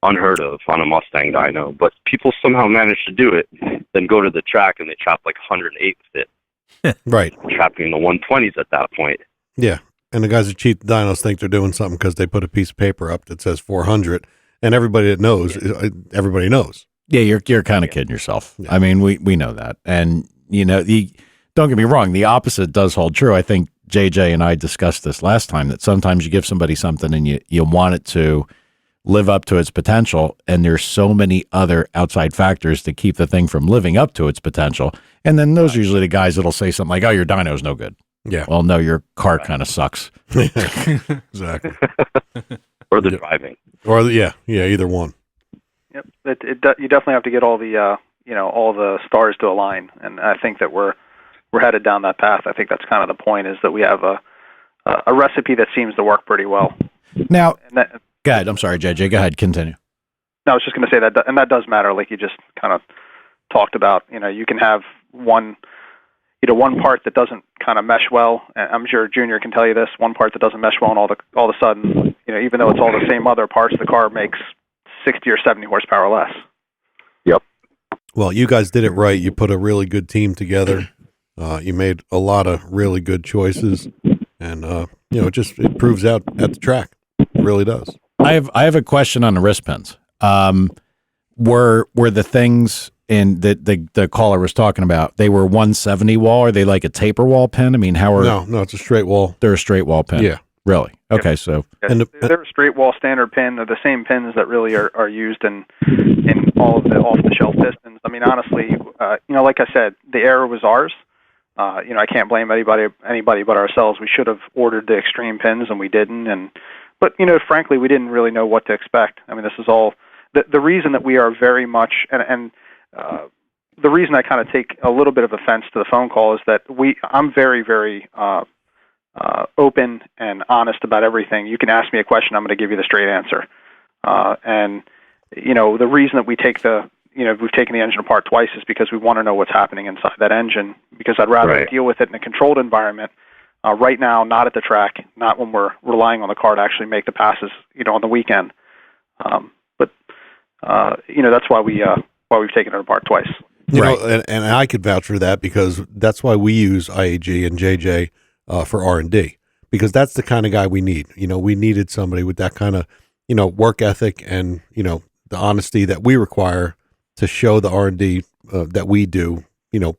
unheard of on a Mustang dyno, but people somehow manage to do it, then go to the track and they trap 108 with it. Right. Trapping in the 120s at that point. Yeah. And the guys that cheat the dynos think they're doing something because they put a piece of paper up that says 400, and everybody that knows, everybody knows. yeah, you're kind of kidding yourself. Yeah. I mean, we know that, and don't get me wrong, the opposite does hold true. I think JJ and I discussed this last time, that sometimes you give somebody something and you want it to live up to its potential, and there's so many other outside factors that keep the thing from living up to its potential. And then those are usually the guys that'll say something like, "Oh, your dyno's no good." Yeah. Well, no, your car kind of sucks. Exactly. Or the driving. Or either one. Yep. You definitely have to get all the all the stars to align, and I think that we're headed down that path. I think that's kind of the point, is that we have a recipe that seems to work pretty well. Now, And go ahead. I'm sorry, JJ. Go ahead. Continue. No, I was just going to say that, and that does matter, like you just kind of talked about. You can have one part that doesn't kind of mesh well, and I'm sure Junior can tell you this, one part that doesn't mesh well, and all of a sudden, even though it's all the same other parts, the car makes 60 or 70 horsepower less. Yep. Well, you guys did it right. You put a really good team together. You made a lot of really good choices, and it proves out at the track. It really does. I have a question on the wrist pins. Were the things in the caller was talking about? They were 170 wall. Are they like a taper wall pin? I mean, how are No, it's a straight wall. they're a straight wall pin? Yeah. Really? Okay, so Yeah, they're a straight wall standard pin. They're the same pins that really are used in all of the off the shelf pistons. I mean, honestly, like I said, the error was ours. I can't blame anybody but ourselves. We should have ordered the extreme pins and we didn't. But frankly, we didn't really know what to expect. I mean, this is all the reason that we are very much and the reason I kind of take a little bit of offense to the phone call is that I'm very, very open and honest about everything. You can ask me a question, I'm going to give you the straight answer. The reason that we take we've taken the engine apart twice is because we want to know what's happening inside that engine, because I'd rather deal with it in a controlled environment right now, not at the track, not when we're relying on the car to actually make the passes, on the weekend. That's why we've taken it apart twice. And I could vouch for that, because that's why we use IAG and JJ for R&D, because that's the kind of guy we need. We needed somebody with that kind of, work ethic and, the honesty that we require to show the R&D that we do,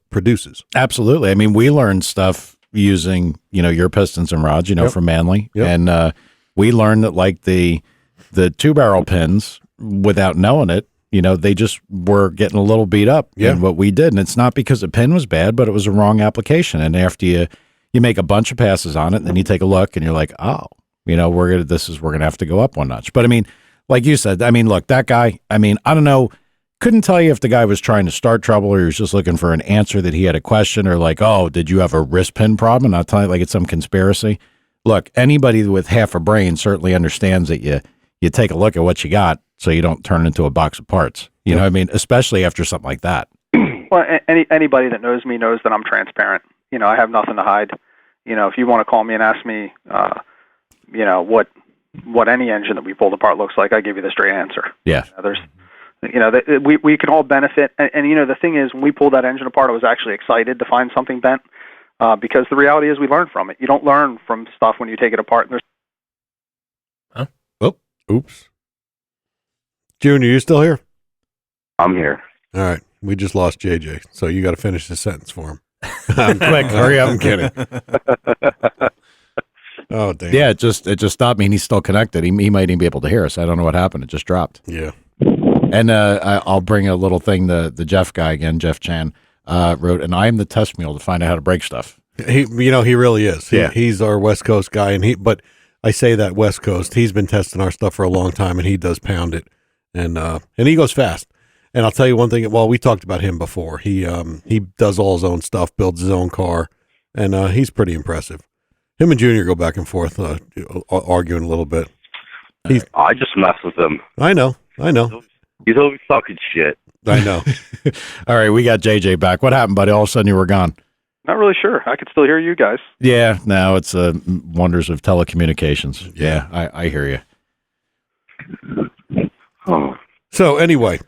produces. absolutely. I mean, we learned stuff using your pistons and rods, from Manley, and we learned that like the 2-barrel pins, without knowing it, they just were getting a little beat up in what we did. And it's not because the pin was bad, but it was a wrong application. And after you make a bunch of passes on it, and then you take a look and you're like, oh, we're going to have to go up one notch. But I mean, like you said, I mean, look, that guy, I mean, I don't know, couldn't tell you if the guy was trying to start trouble or he was just looking for an answer that he had a question, or like, oh, did you have a wrist pin problem? And I'll tell you, like, it's some conspiracy. Look, anybody with half a brain certainly understands that you take a look at what you got so you don't turn it into a box of parts. You know what I mean? Especially after something like that. Well, anybody that knows me knows that I'm transparent. I have nothing to hide. If you want to call me and ask me, what any engine that we pulled apart looks like, I give you the straight answer. Yeah. We can all benefit. And the thing is, when we pulled that engine apart, I was actually excited to find something bent, because the reality is we learn from it. You don't learn from stuff when you take it apart. And Oops. Junior, you still here? I'm here. All right. We just lost JJ, so you got to finish the sentence for him. Quick, hurry up. I'm kidding. Oh, damn. Yeah, it just stopped me, and he's still connected. He might even be able to hear us. I don't know what happened. It just dropped. Yeah. And I'll bring a little thing. The Jeff guy again, Jeff Chan, wrote, and I am the test mule to find out how to break stuff. He really is. Yeah. He's our West Coast guy, but I say that West Coast, he's been testing our stuff for a long time, and he does pound it, and he goes fast. And I'll tell you one thing. Well, we talked about him before. He does all his own stuff, builds his own car, and he's pretty impressive. Him and Junior go back and forth, arguing a little bit. I just mess with him. I know. He's always talking shit. I know. All right, we got JJ back. What happened, buddy? All of a sudden you were gone. not really sure. I could still hear you guys. Yeah, no, it's wonders of telecommunications. Yeah, I hear you. Oh. So anyway,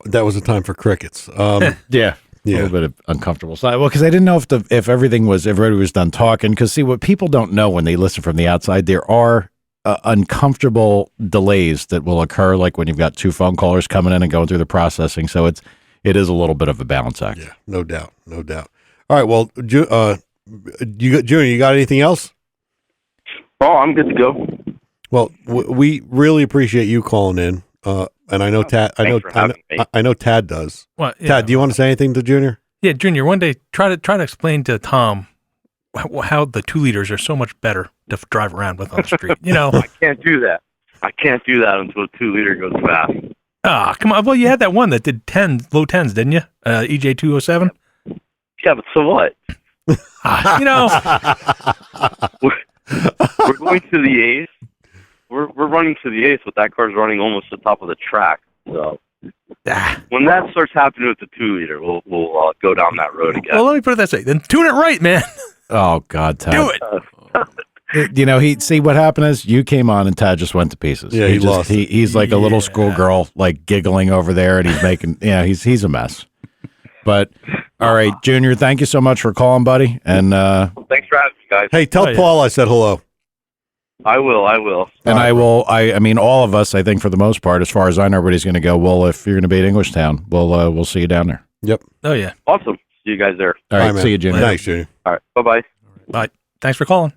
that was a time for crickets. Yeah. A little bit of uncomfortable side. Well, because I didn't know if everybody was done talking. Because see, what people don't know when they listen from the outside, there are uncomfortable delays that will occur, like when you've got two phone callers coming in and going through the processing. So it is a little bit of a balance act. Yeah, no doubt. All right, well, Junior, you got anything else? Oh, I'm good to go. Well, we really appreciate you calling in. And I know Tad. I know Tad does. Well, yeah. Tad, do you want to say anything to Junior? Yeah, Junior. One day, try to explain to Tom how the 2 liters are so much better to drive around with on the street. You know, I can't do that. Until a 2 liter goes fast. Ah, come on. Well, you had that one that did low 10s, didn't you? EJ 207. Yeah, but so what? You know, we're going to the A's. We're running to the A's, but that car's running almost the top of the track. So when that starts happening with the 2 liter, we'll go down that road again. well, let me put it this way. Then tune it right, man. Oh God, Tad. Do it. He see what happened is you came on and Tad just went to pieces. Yeah, he lost it. He's like a little schoolgirl, like giggling over there, and he's making he's a mess. But all right, Junior, thank you so much for calling, buddy. And Thanks for having me, guys. Hey, tell Paul I said hello. I will. And I mean, all of us, I think, for the most part, as far as I know, everybody's going to go. Well, if you're going to be at Englishtown, we'll see you down there. Yep. Oh yeah. Awesome. See you guys there. All right. Bye, See you, Junior. Thanks, Junior. All right. Bye-bye. Bye. Thanks for calling.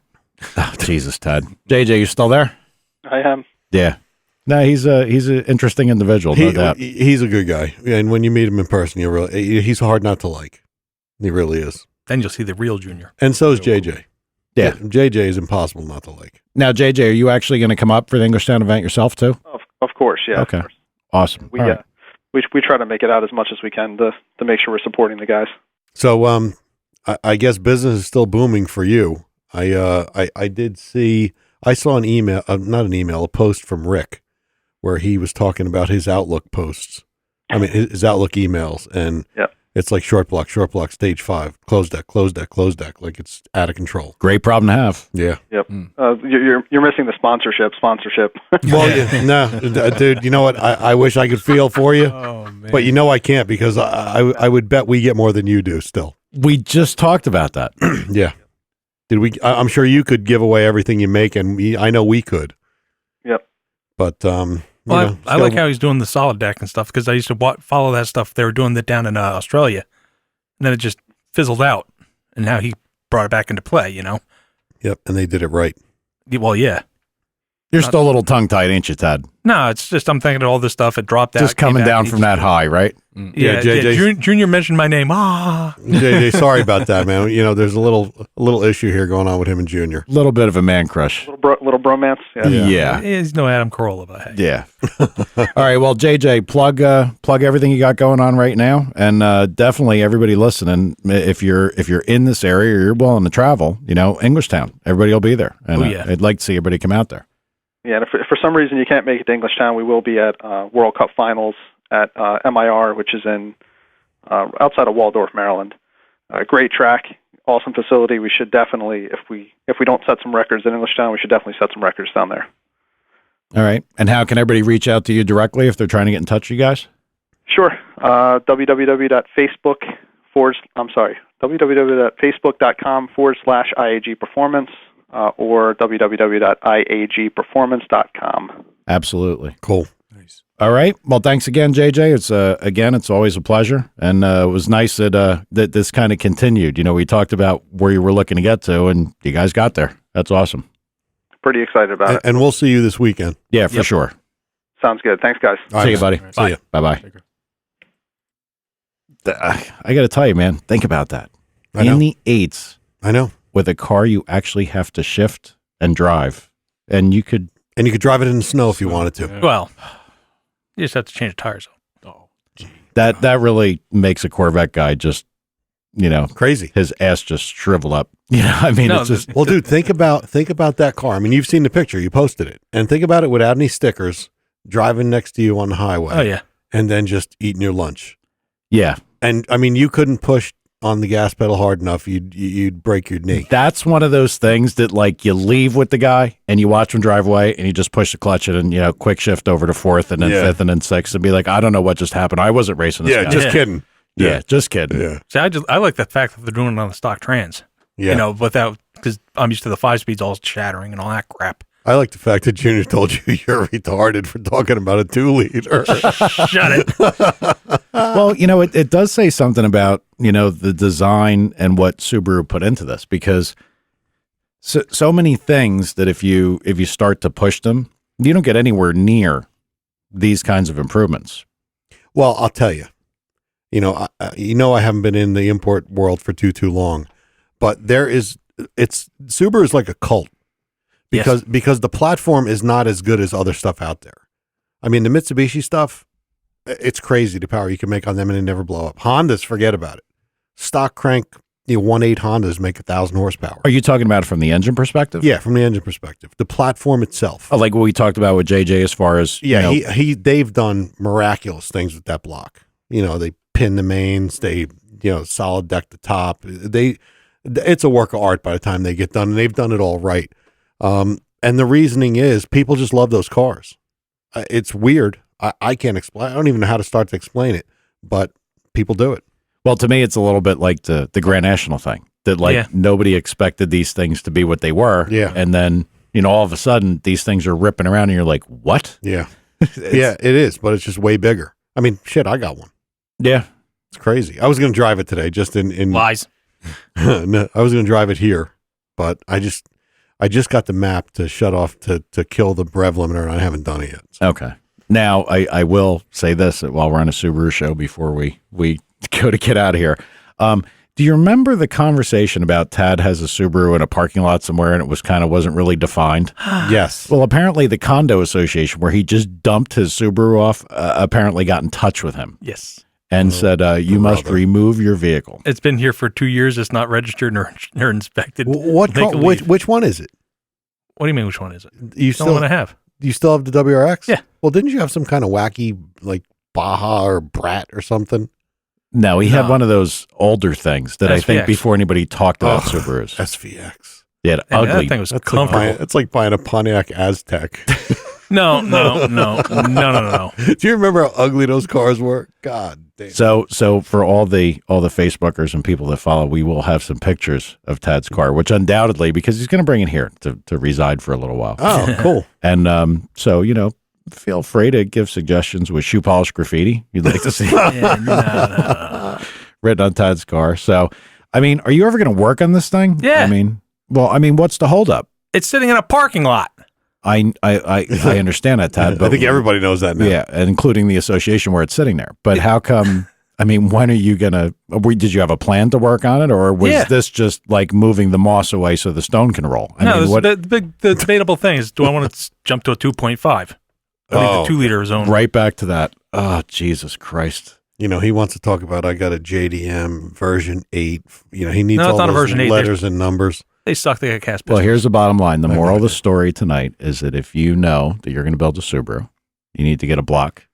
Oh, Jesus, Ted. JJ, you still there? I am. Yeah. No, he's an interesting individual, no doubt. He's a good guy, and when you meet him in person, he's hard not to like. He really is. Then you'll see the real Junior. And so is JJ. Yeah. JJ is impossible not to like. Now, JJ, are you actually going to come up for the Englishtown event yourself too? Of course, yeah. Okay. Of course. Awesome. We All right. we try to make it out as much as we can to make sure we're supporting the guys. So, I guess business is still booming for you. I did see. I saw an email, not an email, a post from Rick, where he was talking about his Outlook posts. I mean, his Outlook emails, and it's like short block, stage 5, close deck, like it's out of control. Great problem to have. Yeah. Yep. You're missing the sponsorship. Well, no, dude. You know what? I wish I could feel for you, but I can't because I would bet we get more than you do. Still, we just talked about that. Yeah. Did we? I'm sure you could give away everything you make, and I know we could. Yep. But Well, I like how he's doing the solid deck and stuff because I used to follow that stuff. They were doing that down in Australia, and then it just fizzled out. And now he brought it back into play. Yep, and they did it right. Well, yeah. You're still a little tongue tied, ain't you, Ted? No, it's just I'm thinking of all this stuff. It dropped out. Just coming down from that high, right? Yeah, Junior mentioned my name. JJ, sorry about that, man. There's a little issue here going on with him and Junior. A little bit of a man crush. Little bromance. Yeah. He's no Adam Carolla, but hey. Yeah. All right. Well, JJ, plug everything you got going on right now, and definitely everybody listening. If you're in this area or you're willing to travel, Englishtown, everybody will be there, and I'd like to see everybody come out there. Yeah, and if for some reason you can't make it to Englishtown, we will be at World Cup Finals at MIR, which is in outside of Waldorf, Maryland. Great track, awesome facility. We should definitely, if we don't set some records in Englishtown, we should definitely set some records down there. All right. And how can everybody reach out to you directly if they're trying to get in touch with you guys? Sure. www.facebook.com/IAG Performance. Or www.iagperformance.com. Absolutely. Cool. Nice. All right. Well, thanks again, JJ. It's always a pleasure. And it was nice that this kind of continued. We talked about where you were looking to get to, and you guys got there. That's awesome. Pretty excited about it. And we'll see you this weekend. Yeah, for sure. Sounds good. Thanks, guys. See you, buddy. See you. Bye-bye. I got to tell you, man, think about that. In the 8s. I know. With a car you actually have to shift and drive, and you could drive it in the snow if you wanted to. Well, you just have to change the tires. That really makes a Corvette guy just crazy. His ass just shrivel up. It's just well, dude. Think about that car. I mean, you've seen the picture. You posted it, and think about it without any stickers, driving next to you on the highway. Oh yeah, and then just eating your lunch. Yeah, and I mean, you couldn't push on the gas pedal hard enough, you'd break your knee. That's one of those things that you leave with the guy and you watch him drive away and you just push the clutch and quick shift over to 4th and then 5th and then 6th and be like, I don't know what just happened. I wasn't racing this guy. Just kidding. Yeah, just kidding. Yeah. See, I like the fact that they're doing it on the stock trans. Yeah. Without, because I'm used to the 5 speeds all shattering and all that crap. I like the fact that Junior told you you're retarded for talking about a 2-liter. Shut it. Well, it does say something about, the design and what Subaru put into this, because so many things that if you start to push them, you don't get anywhere near these kinds of improvements. Well, I'll tell you, I haven't been in the import world for too long, but Subaru is like a cult. Because the platform is not as good as other stuff out there. I mean, the Mitsubishi stuff, it's crazy the power you can make on them and they never blow up. Hondas, forget about it. Stock crank, 1.8 Hondas make 1,000 horsepower. Are you talking about it from the engine perspective? Yeah, from the engine perspective. The platform itself. Oh, like what we talked about with JJ as far as... they've done miraculous things with that block. They pin the mains, they, solid deck the top. It's a work of art by the time they get done, and they've done it all right. And the reasoning is people just love those cars. It's weird. I can't explain. I don't even know how to start to explain it, but people do it. Well, to me, it's a little bit like the Grand National thing that nobody expected these things to be what they were. Yeah. And then, all of a sudden these things are ripping around and you're like, what? Yeah. Yeah, it is, but it's just way bigger. I mean, shit, I got one. Yeah. It's crazy. I was going to drive it today just in Lies. No, I was going to drive it here, but I just got the map to shut off to kill the BREV limiter, and I haven't done it yet. So. Okay. Now, I will say this while we're on a Subaru show before we go to get out of here. Do you remember the conversation about Tad has a Subaru in a parking lot somewhere and it wasn't really defined? Yes. Well, apparently the condo association where he just dumped his Subaru off apparently got in touch with him. Yes. And said, you must remove your vehicle. It's been here for 2 years. It's not registered nor inspected. Which one is it? What do you mean, which one is it? You still want to have? You still have the WRX? Yeah. Well, didn't you have some kind of wacky, like Baja or Brat or something? No, he had one of those older things that I think SVX. Before anybody talked about Subarus. SVX. Yeah, ugly. That thing was That's comfortable. It's like buying a Pontiac Aztec. No. Do you remember how ugly those cars were? God damn. So for all the Facebookers and people that follow, we will have some pictures of Tad's car, which undoubtedly, because he's going to bring it here to reside for a little while. Oh, cool. And so, feel free to give suggestions with shoe polish graffiti you'd like to see written on Tad's car. So, are you ever going to work on this thing? Yeah. What's the holdup? It's sitting in a parking lot. I understand that, Tad. But I think everybody knows that now. Yeah, including the association where it's sitting there. But how come? When are you gonna? Did you have a plan to work on it, or was this just like moving the moss away so the stone can roll? The debatable thing is: do I want to jump to a 2.5? I think the 2-liter zone. Right back to that. Oh, Jesus Christ! He wants to talk about. I got a JDM version 8. He needs all not a those version 8. letters and numbers. They suck. They got cast. Well, here's the bottom line. The moral of the story tonight is that if you know that you're going to build a Subaru, you need to get a block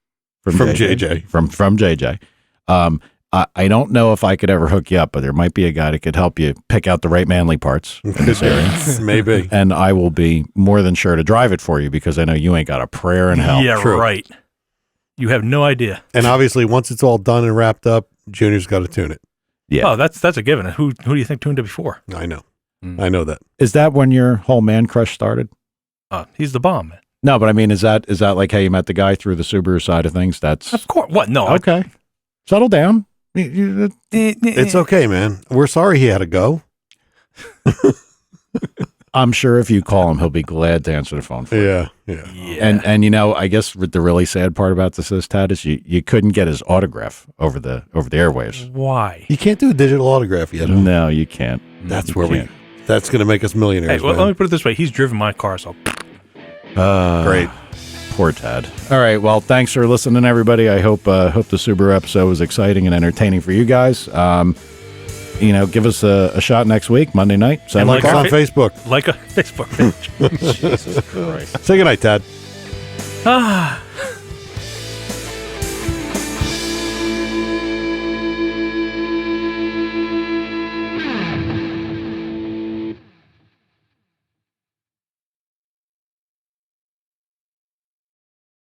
from JJ. From JJ. I don't know if I could ever hook you up, but there might be a guy that could help you pick out the right manly parts in this area. Maybe. And I will be more than sure to drive it for you because I know you ain't got a prayer in hell. Yeah, right. You have no idea. And obviously, once it's all done and wrapped up, Junior's got to tune it. Yeah. Oh, that's a given. Who do you think tuned it before? I know. I know that. Is that when your whole man crush started? He's the bomb, man. No, but is that like how you met the guy through the Subaru side of things? That's of course. What? No. Okay. Settle down. It's okay, man. We're sorry he had to go. I'm sure if you call him, he'll be glad to answer the phone for you. Yeah. And I guess the really sad part about this is, Tad, is you couldn't get his autograph over the airwaves. Why? You can't do a digital autograph yet. Huh? No, you can't. That's where that's going to make us millionaires. Hey, well, let me put it this way. He's driven my car, so. Great. Poor Tad. All right. Well, thanks for listening, everybody. I hope the Subaru episode was exciting and entertaining for you guys. Give us a shot next week, Monday night. And like us on Facebook. Like a Facebook page. Jesus Christ. Say goodnight, Tad.